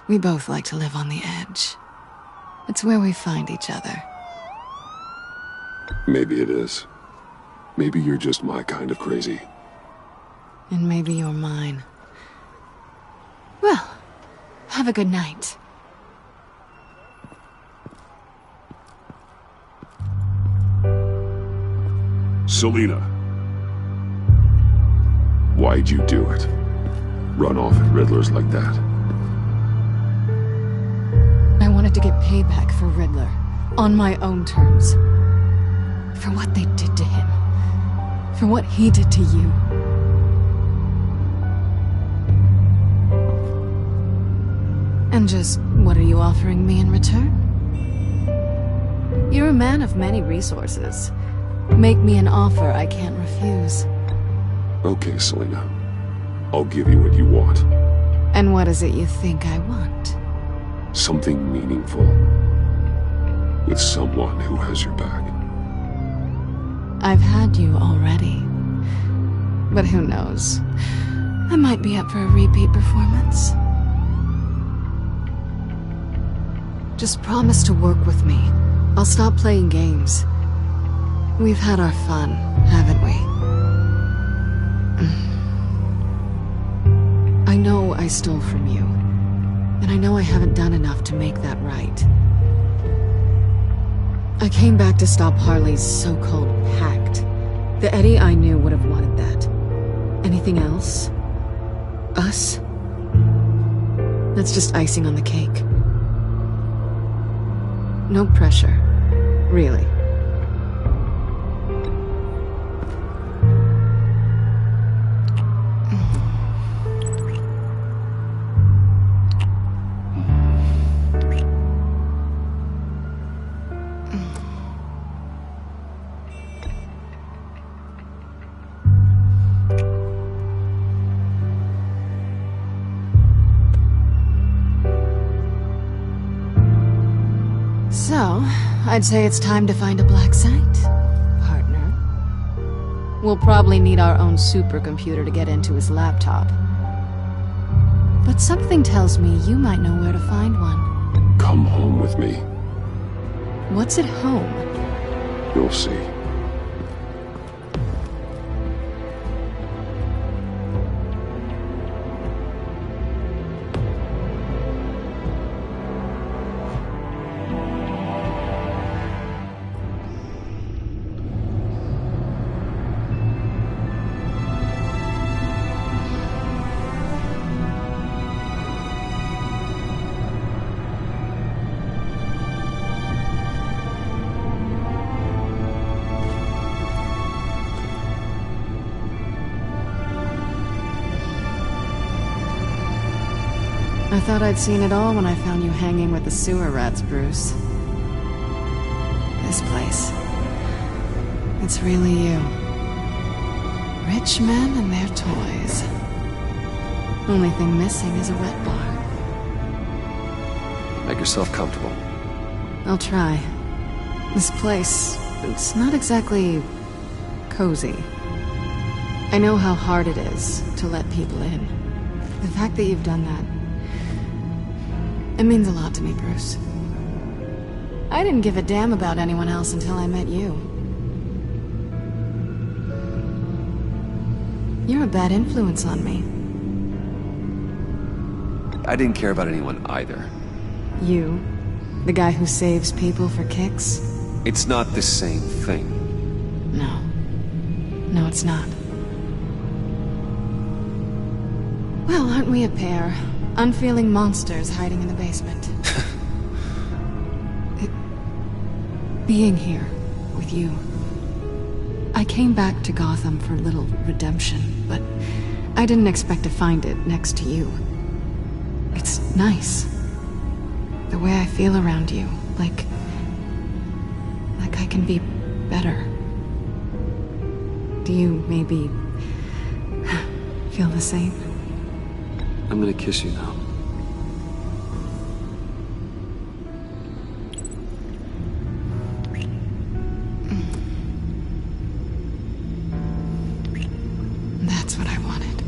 We both like to live on the edge. It's where we find each other. Maybe it is. Maybe you're just my kind of crazy. And maybe you're mine. Well, have a good night. Selina. Why'd you do it? Run off at Riddlers like that? I wanted to get payback for Riddler, on my own terms. For what they did to him. For what he did to you. And just, what are you offering me in return? You're a man of many resources. Make me an offer I can't refuse. Okay, Selina. I'll give you what you want. And what is it you think I want? Something meaningful. With someone who has your back. I've had you already. But who knows? I might be up for a repeat performance. Just promise to work with me. I'll stop playing games. We've had our fun, haven't we? I know I stole from you. And I know I haven't done enough to make that right. I came back to stop Harley's so-called pact. The Eddie I knew would have wanted that. Anything else? Us? That's just icing on the cake. No pressure. Really. So, I'd say it's time to find a black site, partner. We'll probably need our own supercomputer to get into his laptop. But something tells me you might know where to find one. Come home with me. What's at home? You'll see. I thought I'd seen it all when I found you hanging with the sewer rats, Bruce. This place. It's really you. Rich men and their toys. Only thing missing is a wet bar. Make yourself comfortable. I'll try. This place, it's not exactly cozy. I know how hard it is to let people in. The fact that you've done that, it means a lot to me, Bruce. I didn't give a damn about anyone else until I met you. You're a bad influence on me. I didn't care about anyone either. You? The guy who saves people for kicks? It's not the same thing. No. No, it's not. Well, aren't we a pair? Unfeeling monsters hiding in the basement. Being here with you. I came back to Gotham for a little redemption, but I didn't expect to find it next to you. It's nice. The way I feel around you, like I can be better. Do you maybe feel the same? I'm gonna kiss you now. That's what I wanted.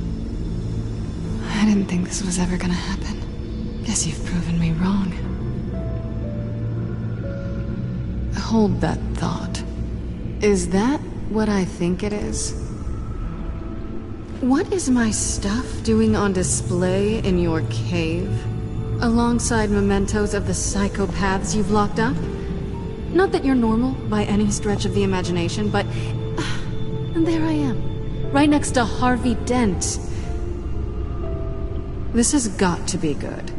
I didn't think this was ever gonna happen. Guess you've proven me wrong. Hold that thought. Is that what I think it is? What is my stuff doing on display in your cave? Alongside mementos of the psychopaths you've locked up? Not that you're normal by any stretch of the imagination, but... and there I am, right next to Harvey Dent. This has got to be good.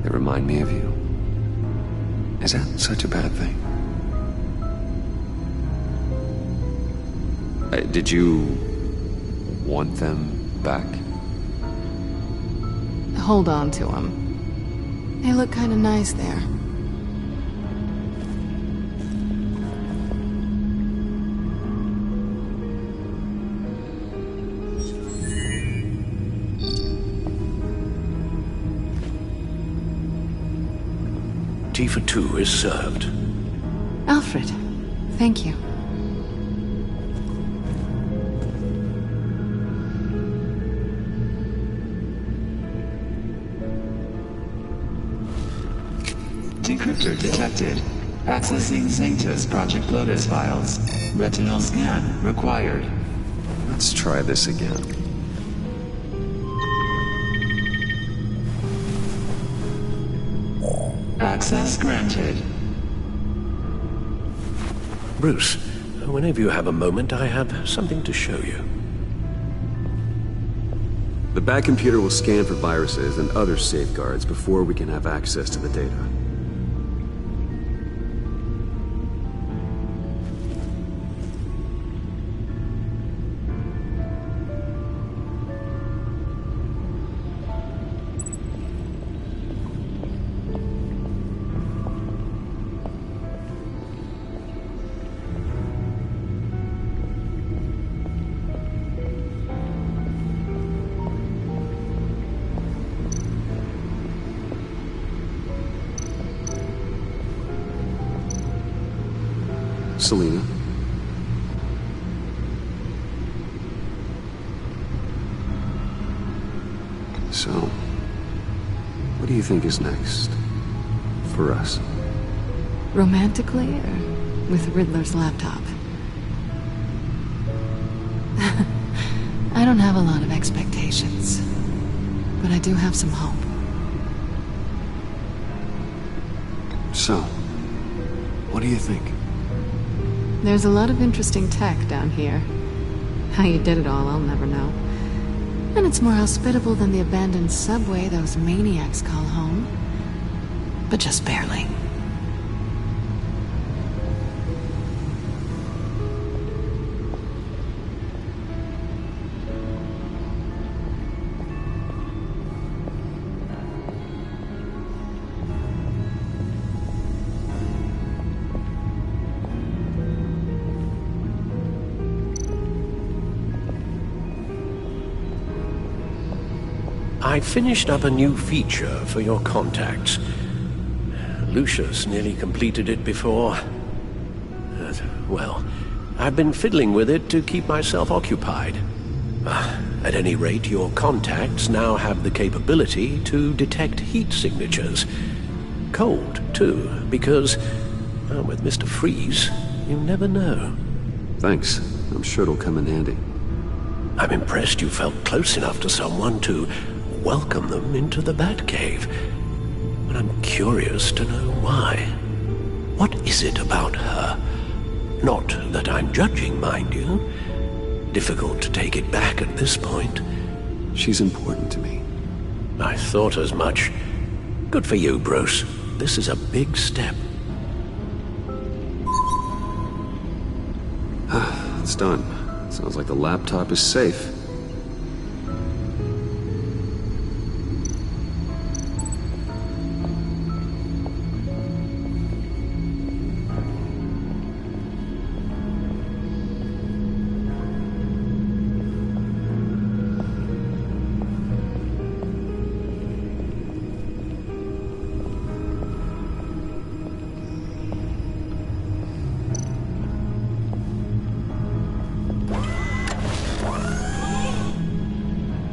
They remind me of you. Is that such a bad thing? Did you want them back? Hold on to them. They look kind of nice there. Tea for two is served. Alfred, thank you. Decryptor detected. Accessing Sanctus Project Lotus files. Retinal scan required. Let's try this again. Access granted. Bruce, whenever you have a moment, I have something to show you. The back computer will scan for viruses and other safeguards before we can have access to the data. Selena. So, what do you think is next? For us? Romantically, or with Riddler's laptop? I don't have a lot of expectations, but I do have some hope. So, what do you think? There's a lot of interesting tech down here. How you did it all, I'll never know. And it's more hospitable than the abandoned subway those maniacs call home. But just barely. I finished up a new feature for your contacts. Lucius nearly completed it before. Well, I've been fiddling with it to keep myself occupied. At any rate, your contacts now have the capability to detect heat signatures. Cold, too, because, well, with Mr. Freeze, you never know. Thanks. I'm sure it'll come in handy. I'm impressed you felt close enough to someone to welcome them into the Batcave. But I'm curious to know why. What is it about her? Not that I'm judging, mind you. Difficult to take it back at this point. She's important to me. I thought as much. Good for you, Bruce. This is a big step. It's done. Sounds like the laptop is safe.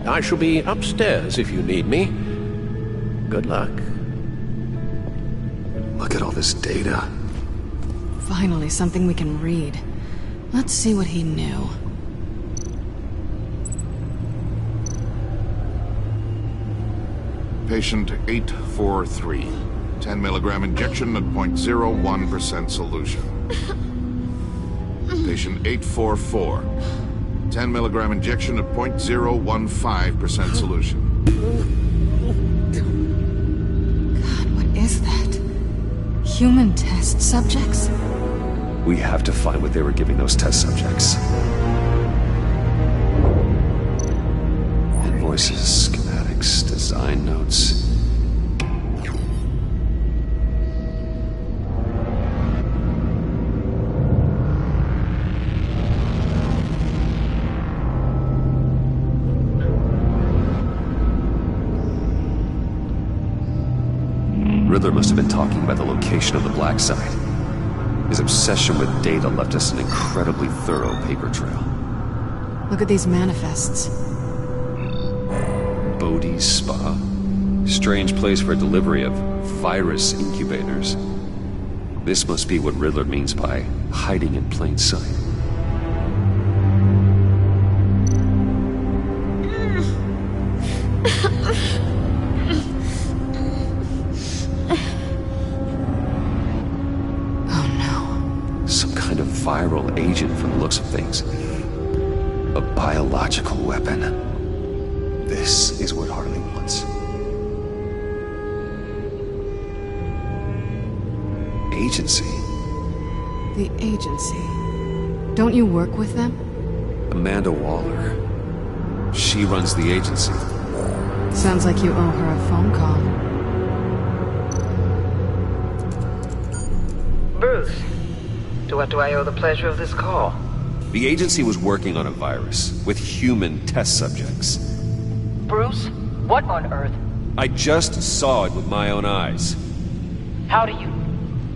I shall be upstairs if you need me. Good luck. Look at all this data. Finally, something we can read. Let's see what he knew. Patient 843. 10 milligram injection at 0.01% solution. Patient 844. 10 milligram injection at 0.015% solution. God, what is that? Human test subjects? We have to find what they were giving those test subjects. Invoices, schematics, design notes. Riddler must have been talking about the location of the black site. His obsession with data left us an incredibly thorough paper trail. Look at these manifests. Bodhi's Spa? Strange place for delivery of virus incubators. This must be what Riddler means by hiding in plain sight. Viral agent from the looks of things. A biological weapon. This is what Harley wants. Agency? The agency. Don't you work with them? Amanda Waller. She runs the agency. Sounds like you owe her a phone call. Bruce. To what do I owe the pleasure of this call? The agency was working on a virus with human test subjects. Bruce, what on earth? I just saw it with my own eyes. How do you...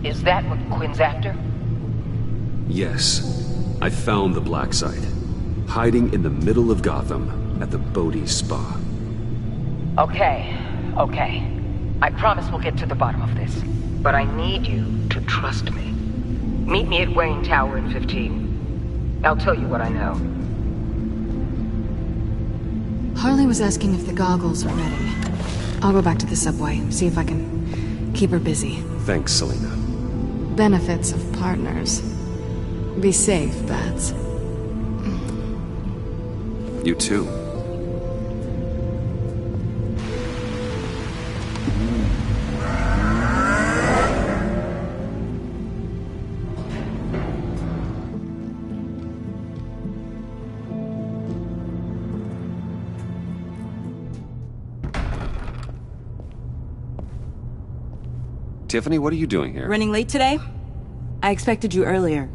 Is that what Quinn's after? Yes. I found the black site. Hiding in the middle of Gotham at the Bodhi's Spa. Okay. I promise we'll get to the bottom of this. But I need you to trust me. Meet me at Wayne Tower in 15. I'll tell you what I know. Harley was asking if the goggles are ready. I'll go back to the subway, see if I can keep her busy. Thanks, Selena. Benefits of partners. Be safe, Bats. You too. Tiffany, what are you doing here? Running late today? I expected you earlier.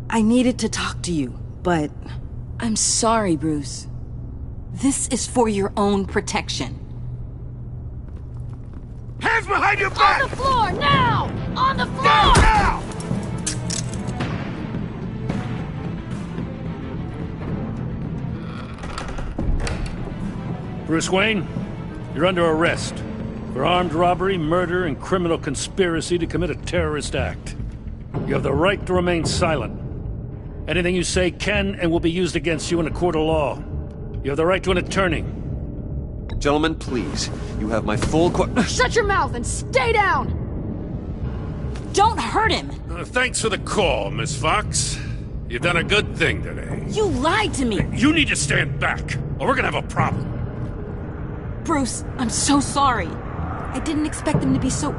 I needed to talk to you, but... I'm sorry, Bruce. This is for your own protection. Hands behind your back! On the floor, now! On the floor! Now! Bruce Wayne, you're under arrest for armed robbery, murder, and criminal conspiracy to commit a terrorist act. You have the right to remain silent. Anything you say can and will be used against you in a court of law. You have the right to an attorney. Gentlemen, please. You have my full Shut your mouth and stay down! Don't hurt him! Thanks for the call, Miss Fox. You've done a good thing today. You lied to me! You need to stand back, or we're gonna have a problem. Bruce, I'm so sorry. I didn't expect them to be so...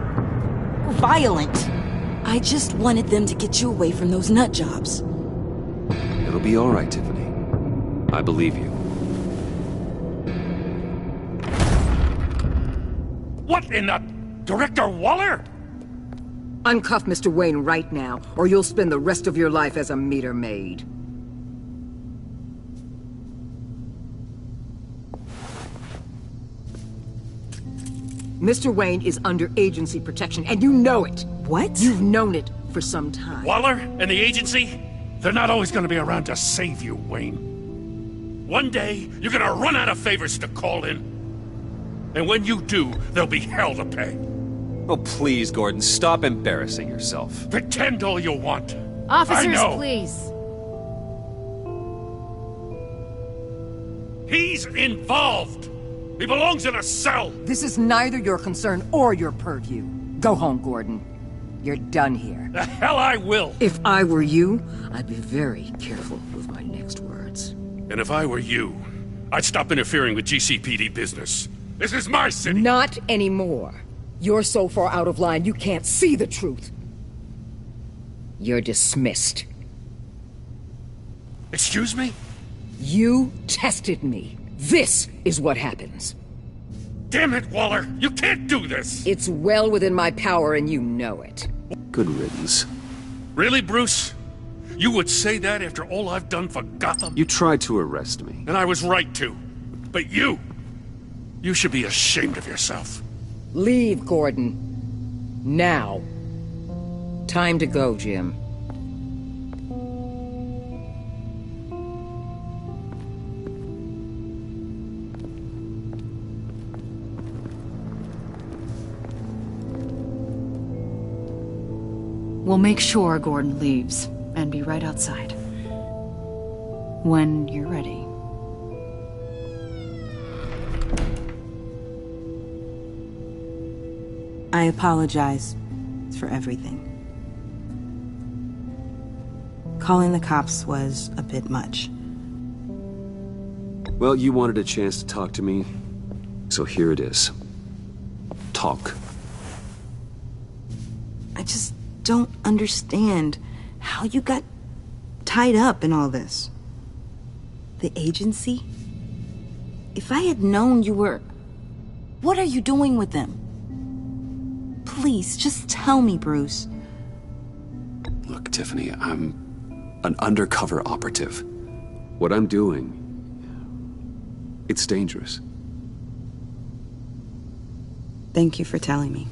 violent. I just wanted them to get you away from those nut jobs. It'll be all right, Tiffany. I believe you. What in the... Director Waller? Uncuff Mr. Wayne right now, or you'll spend the rest of your life as a meter maid. Mr. Wayne is under agency protection, and you know it. What? You've known it for some time. Waller and the agency? They're not always gonna be around to save you, Wayne. One day, you're gonna run out of favors to call in. And when you do, there'll be hell to pay. Oh, please, Gordon, stop embarrassing yourself. Pretend all you want. Officers, I know. please. He's involved. He belongs in a cell. This is neither your concern or your purview. Go home, Gordon. You're done here. The hell I will. If I were you, I'd be very careful with my next words. And if I were you, I'd stop interfering with GCPD business. This is my city. Not anymore. You're so far out of line you can't see the truth. You're dismissed. Excuse me? You tested me. This is what happens. Damn it, Waller! You can't do this! It's well within my power and you know it. Good riddance. Really, Bruce? You would say that after all I've done for Gotham? You tried to arrest me. And I was right to. But you should be ashamed of yourself. Leave, Gordon. Now. Time to go, Jim. We'll make sure Gordon leaves, and be right outside. When you're ready. I apologize for everything. Calling the cops was a bit much. Well, you wanted a chance to talk to me, so here it is. Talk. I just don't understand how you got tied up in all this. The agency? If I had known you were... What are you doing with them? Please, just tell me, Bruce. Look, Tiffany, I'm an undercover operative. What I'm doing, it's dangerous. Thank you for telling me.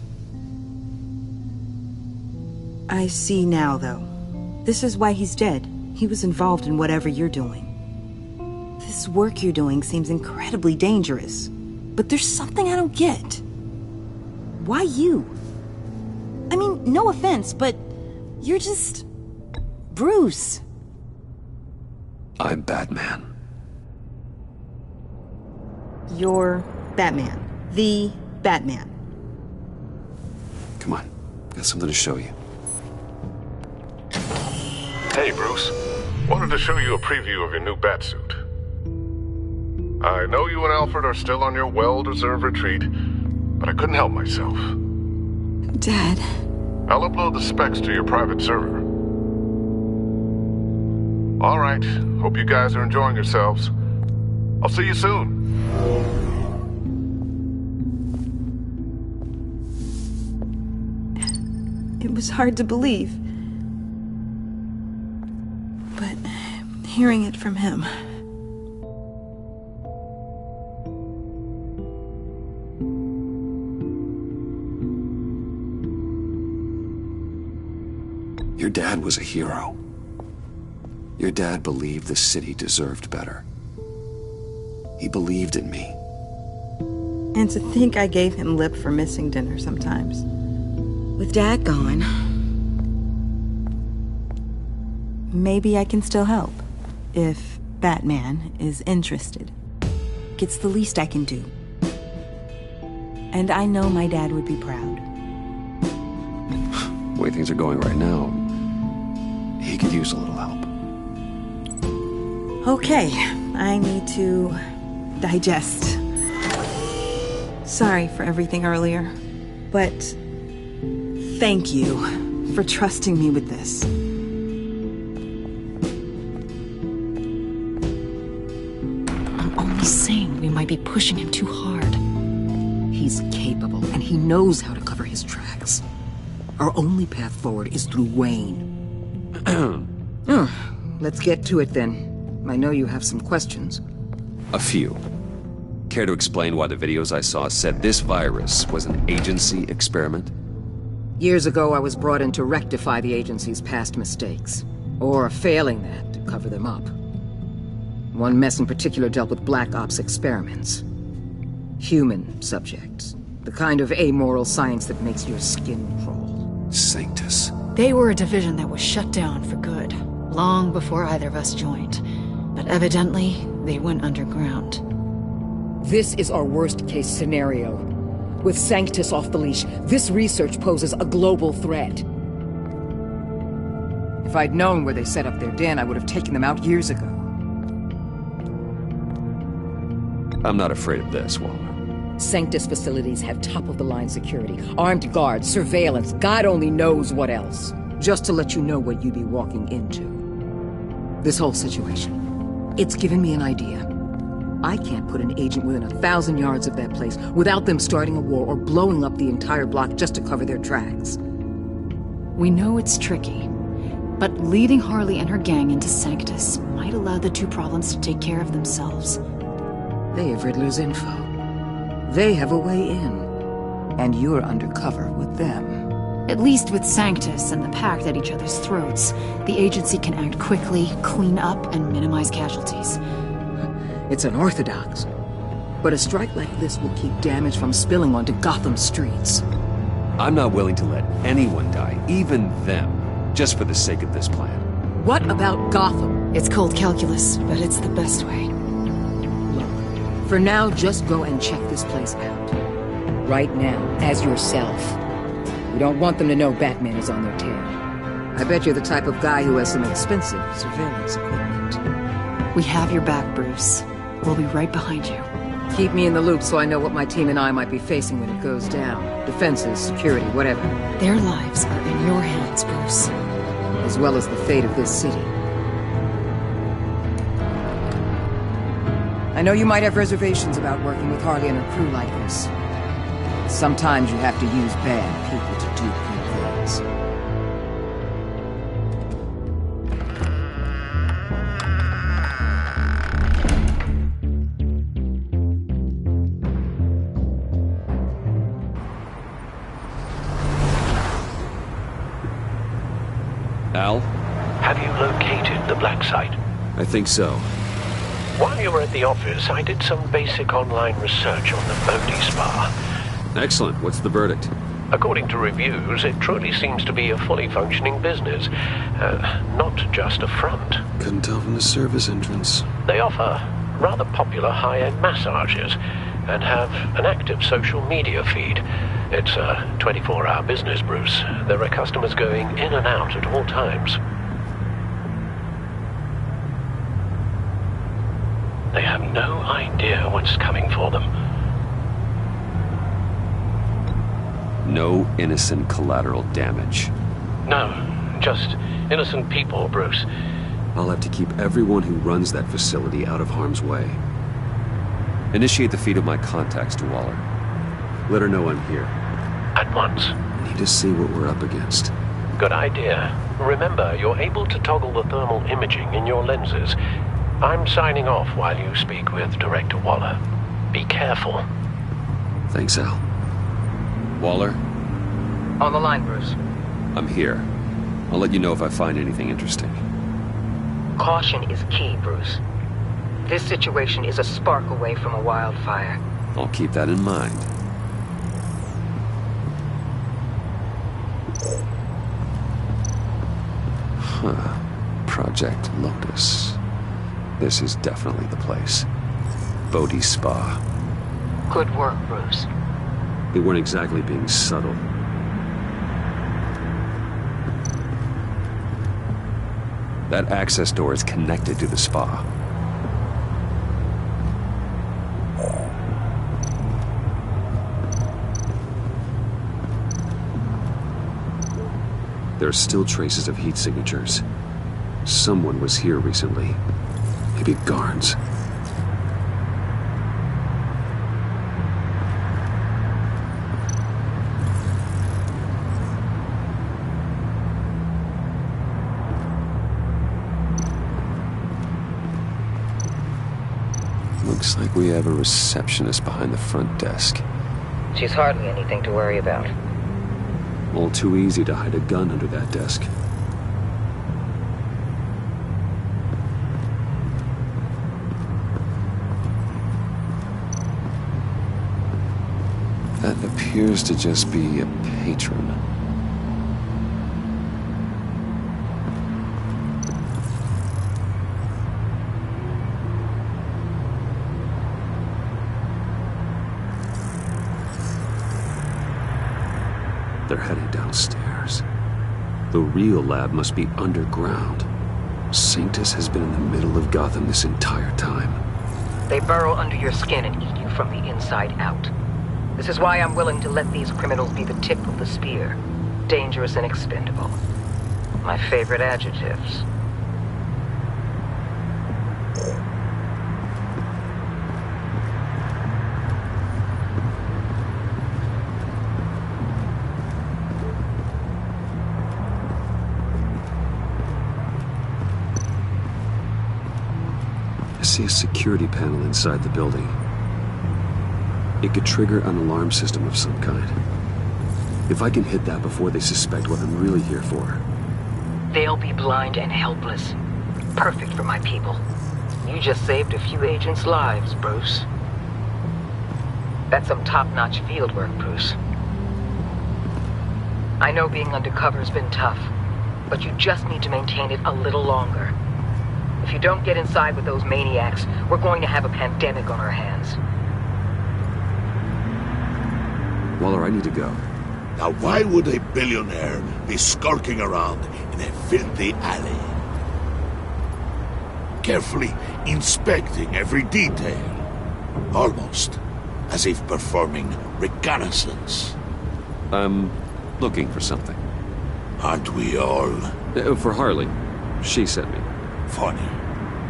I see now, though. This is why he's dead. He was involved in whatever you're doing. This work you're doing seems incredibly dangerous. But there's something I don't get. Why you? I mean, no offense, but you're just... Bruce. I'm Batman. You're Batman. The Batman. Come on, got something to show you. Hey, Bruce. Wanted to show you a preview of your new batsuit. I know you and Alfred are still on your well-deserved retreat, but I couldn't help myself. Dad. I'll upload the specs to your private server. All right. Hope you guys are enjoying yourselves. I'll see you soon. It was hard to believe. But hearing it from him... Your dad was a hero. Your dad believed the city deserved better. He believed in me. And to think I gave him lip for missing dinner sometimes. With Dad gone, maybe I can still help. If Batman is interested. It's the least I can do. And I know my dad would be proud. The way things are going right now, he could use a little help. Okay, I need to digest. Sorry for everything earlier, but thank you for trusting me with this. I'm only saying we might be pushing him too hard. He's capable, and he knows how to cover his tracks. Our only path forward is through Wayne. Let's get to it then. I know you have some questions. A few. Care to explain why the videos I saw said this virus was an agency experiment? Years ago, I was brought in to rectify the agency's past mistakes. Or failing that, to cover them up. One mess in particular dealt with Black Ops experiments. Human subjects. The kind of amoral science that makes your skin crawl. Sanctus. They were a division that was shut down for good, long before either of us joined. But evidently, they went underground. This is our worst-case scenario. With Sanctus off the leash, this research poses a global threat. If I'd known where they set up their den, I would have taken them out years ago. I'm not afraid of this, Waller. Sanctus facilities have top-of-the-line security, armed guards, surveillance, God only knows what else. Just to let you know what you'd be walking into. This whole situation, it's given me an idea. I can't put an agent within 1,000 yards of that place without them starting a war or blowing up the entire block just to cover their tracks. We know it's tricky, but leading Harley and her gang into Sanctus might allow the two problems to take care of themselves. They have Riddler's info. They have a way in. And you're undercover with them. At least with Sanctus and the Pact at each other's throats, the agency can act quickly, clean up, and minimize casualties. It's unorthodox. But a strike like this will keep damage from spilling onto Gotham streets. I'm not willing to let anyone die, even them, just for the sake of this plan. What about Gotham? It's cold calculus, but it's the best way. Look, for now, just go and check this place out. Right now, as yourself. We don't want them to know Batman is on their tail. I bet you're the type of guy who has some expensive surveillance equipment. We have your back, Bruce. We'll be right behind you. Keep me in the loop so I know what my team and I might be facing when it goes down. Defenses, security, whatever. Their lives are in your hands, Bruce. As well as the fate of this city. I know you might have reservations about working with Harley and her crew like this. Sometimes you have to use bad people to do good things. Al? Have you located the black site? I think so. While you were at the office, I did some basic online research on the Bodhi Spa. Excellent. What's the verdict? According to reviews, it truly seems to be a fully functioning business. Not just a front. Couldn't tell from the service entrance. They offer rather popular high-end massages and have an active social media feed. It's a 24-hour business, Bruce. There are customers going in and out at all times. They have no idea what's coming for them. No innocent collateral damage. No, just innocent people, Bruce. I'll have to keep everyone who runs that facility out of harm's way. Initiate the feed of my contacts to Waller. Let her know I'm here. At once. Need to see what we're up against. Good idea. Remember, you're able to toggle the thermal imaging in your lenses. I'm signing off while you speak with Director Waller. Be careful. Thanks, Al. Waller? On the line, Bruce. I'm here. I'll let you know if I find anything interesting. Caution is key, Bruce. This situation is a spark away from a wildfire. I'll keep that in mind. Huh. Project Lotus. This is definitely the place. Bodhi Spa. Good work, Bruce. They weren't exactly being subtle. That access door is connected to the spa. There are still traces of heat signatures. Someone was here recently. Maybe guards. Looks like we have a receptionist behind the front desk. She's hardly anything to worry about. All too easy to hide a gun under that desk. That appears to just be a patron. They're heading downstairs. The real lab must be underground. Sanctus has been in the middle of Gotham this entire time. They burrow under your skin and eat you from the inside out. This is why I'm willing to let these criminals be the tip of the spear. Dangerous and expendable. My favorite adjectives. I see a security panel inside the building. It could trigger an alarm system of some kind. If I can hit that before they suspect what I'm really here for. They'll be blind and helpless. Perfect for my people. You just saved a few agents' lives, Bruce. That's some top-notch field work, Bruce. I know being undercover's been tough, but you just need to maintain it a little longer. If you don't get inside with those maniacs, we're going to have a pandemic on our hands. Waller, I need to go. Now why would a billionaire be skulking around in a filthy alley? Carefully inspecting every detail. Almost as if performing reconnaissance. I'm looking for something. Aren't we all? For Harley. She sent me. Funny.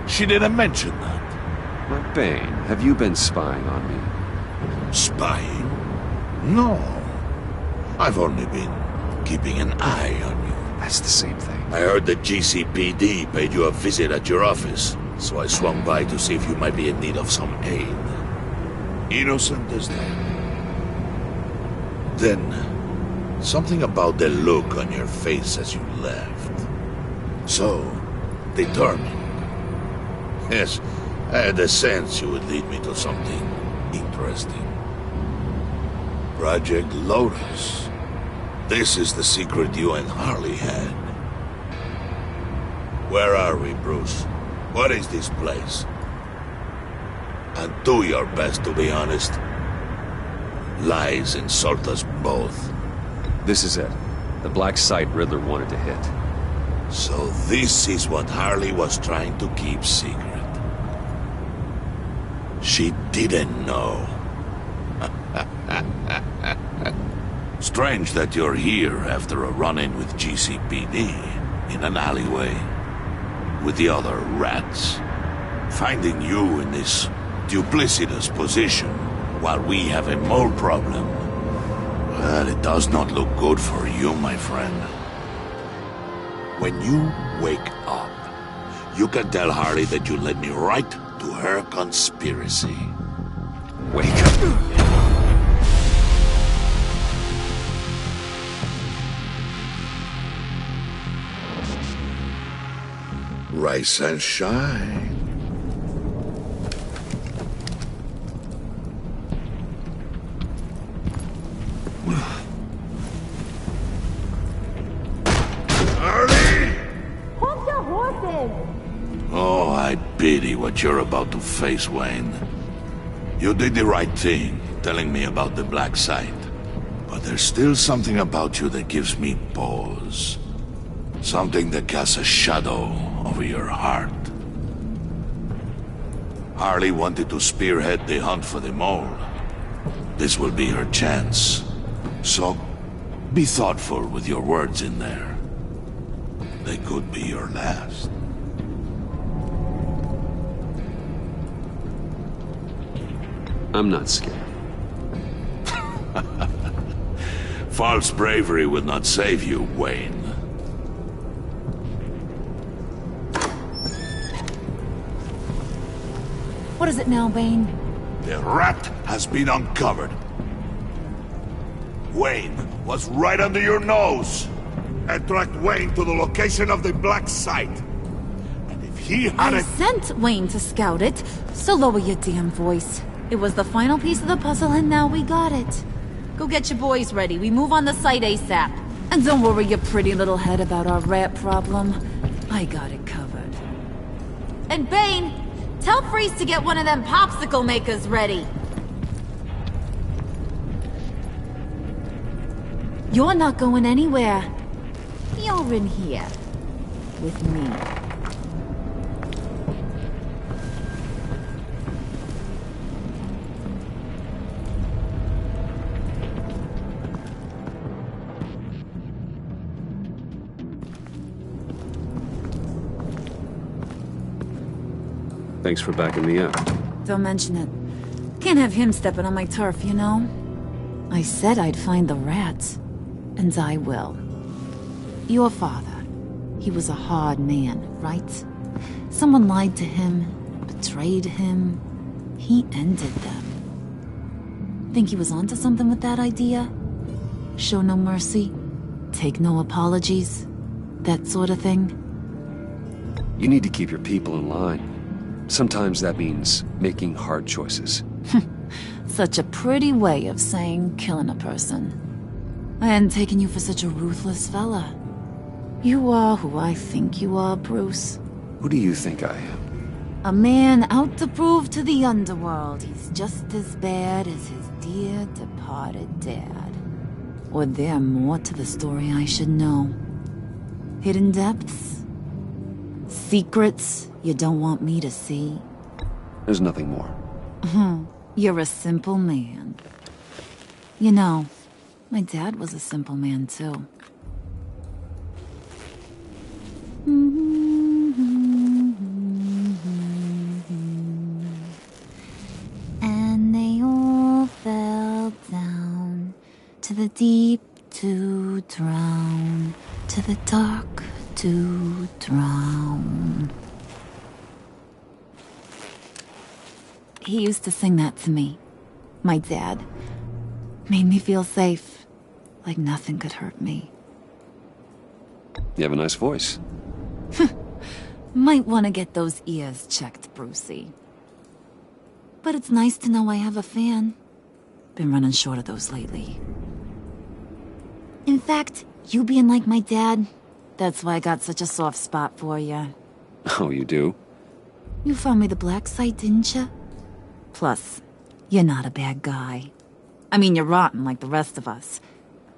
She didn't mention that. My Bane, have you been spying on me? Spying? No. I've only been keeping an eye on you. That's the same thing. I heard that GCPD paid you a visit at your office, so I swung by to see if you might be in need of some aid. Innocent as that. Then, something about the look on your face as you left. So, determined. Yes, I had a sense you would lead me to something interesting. Project Lotus. This is the secret you and Harley had. Where are we, Bruce? What is this place? And do your best to be honest. Lies insult us both. This is it. The black site Riddler wanted to hit. So this is what Harley was trying to keep secret. She didn't know. Strange that you're here after a run-in with GCPD in an alleyway with the other rats. Finding you in this duplicitous position while we have a mole problem. Well, it does not look good for you, my friend. When you wake up, you can tell Harley that you led me right to her conspiracy. Wake up. Rise and shine. Harley! Hold your horses! Oh, I pity what you're about to face, Wayne. You did the right thing, telling me about the black site. But there's still something about you that gives me pause. Something that casts a shadow over your heart. Harley wanted to spearhead the hunt for the mole. This will be her chance. So, be thoughtful with your words in there. They could be your last. I'm not scared. False bravery will not save you, Wayne. What is it now, Bane? The rat has been uncovered. Wayne was right under your nose. And tracked Wayne to the location of the black site. And if he had I sent Wayne to scout it, so lower your damn voice. It was the final piece of the puzzle and now we got it. Go get your boys ready. We move on the site ASAP. And don't worry your pretty little head about our rat problem. I got it covered. And Bane, tell Freeze to get one of them popsicle makers ready. You're not going anywhere. You're in here. With me. Thanks for backing me up. Don't mention it. Can't have him stepping on my turf, you know? I said I'd find the rats. And I will. Your father. He was a hard man, right? Someone lied to him, betrayed him. He ended them. Think he was onto something with that idea? Show no mercy? Take no apologies? That sort of thing? You need to keep your people in line. Sometimes that means making hard choices. Such a pretty way of saying killing a person. I hadn't taken you for such a ruthless fella. You are who I think you are, Bruce. Who do you think I am? A man out to prove to the underworld he's just as bad as his dear departed dad. Or there more to the story I should know? Hidden depths? Secrets you don't want me to see? There's nothing more. You're a simple man. You know, my dad was a simple man, too. And they all fell down to the deep to drown, to the dark to drown. He used to sing that to me. My dad. Made me feel safe. Like nothing could hurt me. You have a nice voice. Might want to get those ears checked, Brucey. But it's nice to know I have a fan. Been running short of those lately. In fact, you being like my dad, that's why I got such a soft spot for you. Oh, you do? You found me the black site, didn't you? Plus, you're not a bad guy. I mean, you're rotten like the rest of us.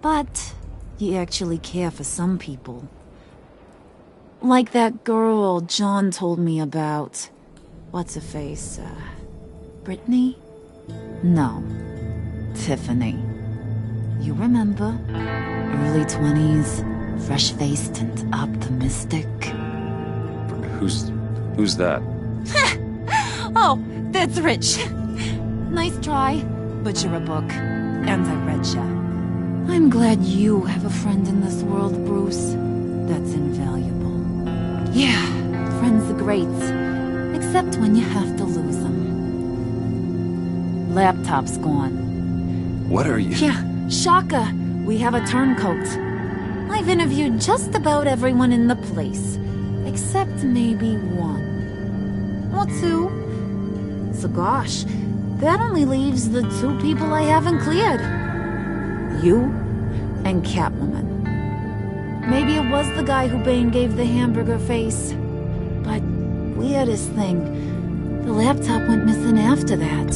But you actually care for some people. Like that girl John told me about. What's her face? Brittany? No. Tiffany. You remember? Early 20s, fresh-faced and optimistic. Who's that? Oh, that's Rich. Nice try, but you're a book, and I read ya. I'm glad you have a friend in this world, Bruce. That's invaluable. Yeah, friends are great, except when you have to lose them. Laptop's gone. What are you? Yeah, shocker. We have a turncoat. I've interviewed just about everyone in the place, except maybe one. Or two. So gosh, that only leaves the two people I haven't cleared. You and Catwoman. Maybe it was the guy who Bane gave the hamburger face. But weirdest thing, the laptop went missing after that.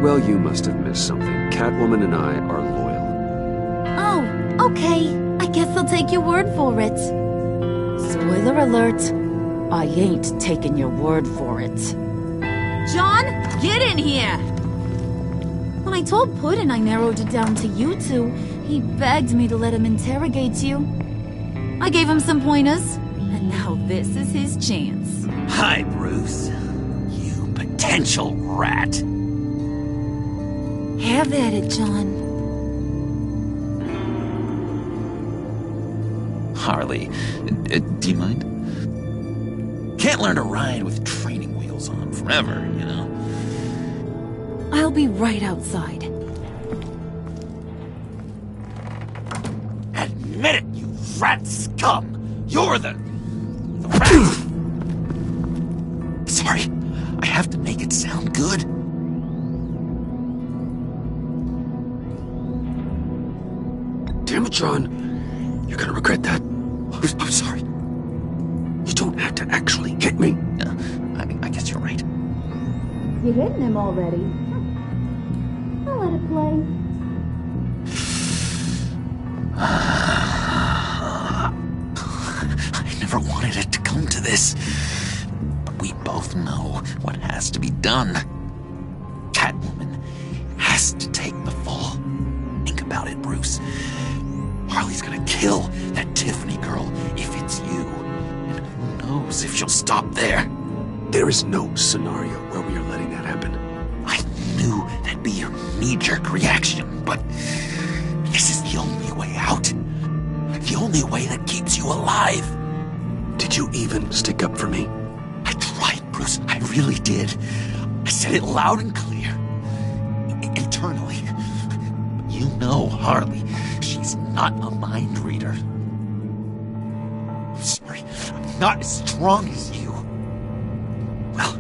Well, you must have missed something. Catwoman and I are loyal. Oh, okay. I guess I'll take your word for it. Spoiler alert. I ain't taking your word for it. John, get in here! When I told Puddin' I narrowed it down to you two, he begged me to let him interrogate you. I gave him some pointers, and now this is his chance. Hi, Bruce. You potential rat. Have at it, John. Harley, do you mind? Can't learn to ride with training wheels on forever, you know? I'll be right outside. Admit it, you rat scum! You're the rat! Sorry, I have to make it sound good. Damn it, John. You're gonna regret that. I'm sorry. You don't have to actually hit me. I guess you're right. You're hitting him already. I'll let it play. has to be done. Catwoman has to take the fall. Think about it, Bruce. Harley's gonna kill that Tiffany girl if it's you. And who knows if she'll stop there. There is no scenario where we are letting that happen. I knew that'd be your knee-jerk reaction, but this is the only way out. The only way that keeps you alive. Did you even stick up for me? I tried, Bruce. I really did. I said it loud and clear. Internally. But you know, Harley, she's not a mind reader. I'm sorry, I'm not as strong as you. Well,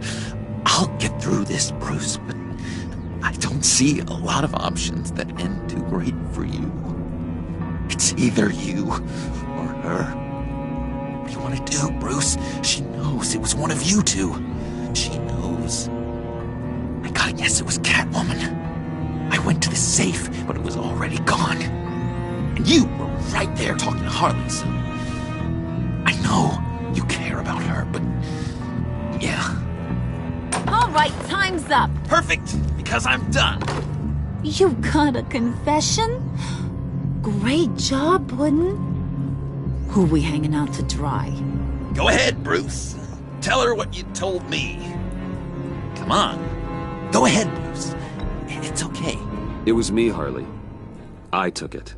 I'll get through this, Bruce, but I don't see a lot of options that end too great for you. It's either you or her. What do you want to do, Bruce? She knows it was one of you two. She knows. I gotta guess it was Catwoman. I went to the safe, but it was already gone. And you were right there talking to Harley, so I know you care about her, but yeah. All right, time's up. Perfect, because I'm done. You got a confession? Great job, Puddin'. Who we hanging out to dry? Go ahead, Bruce. Tell her what you told me. Come on. Go ahead, Bruce. It's okay. It was me, Harley. I took it.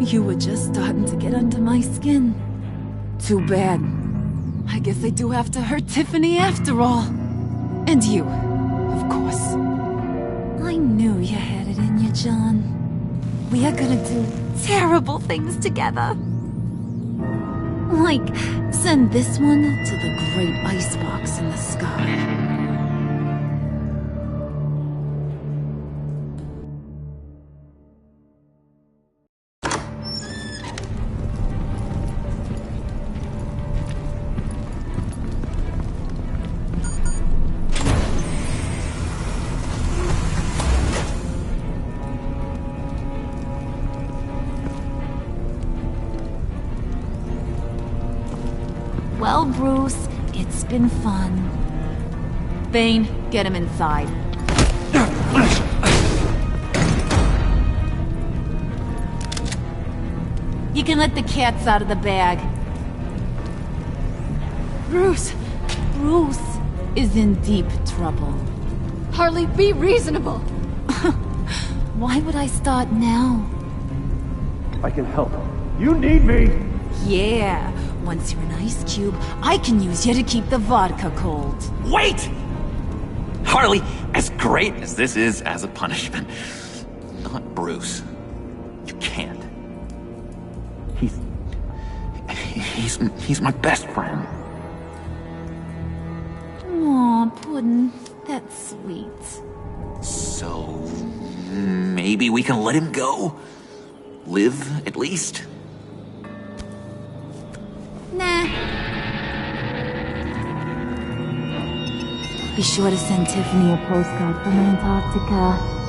You were just starting to get under my skin. Too bad. I guess I do have to hurt Tiffany after all. And you, of course. I knew you had it in you, John. We are gonna do terrible things together. Like, send this one to the great icebox in the sky. Well, Bruce, it's been fun. Bane, get him inside. You can let the cats out of the bag. Bruce! Bruce is in deep trouble. Harley, be reasonable! Why would I start now? I can help. You need me! Yeah, once you're an ice cube, I can use you to keep the vodka cold. Wait! Harley, as great as this is as a punishment, not Bruce. You can't. He's my best friend. Aw, Puddin', that's sweet. So, maybe we can let him go? Live, at least? Nah. Be sure to send Tiffany a postcard from Antarctica.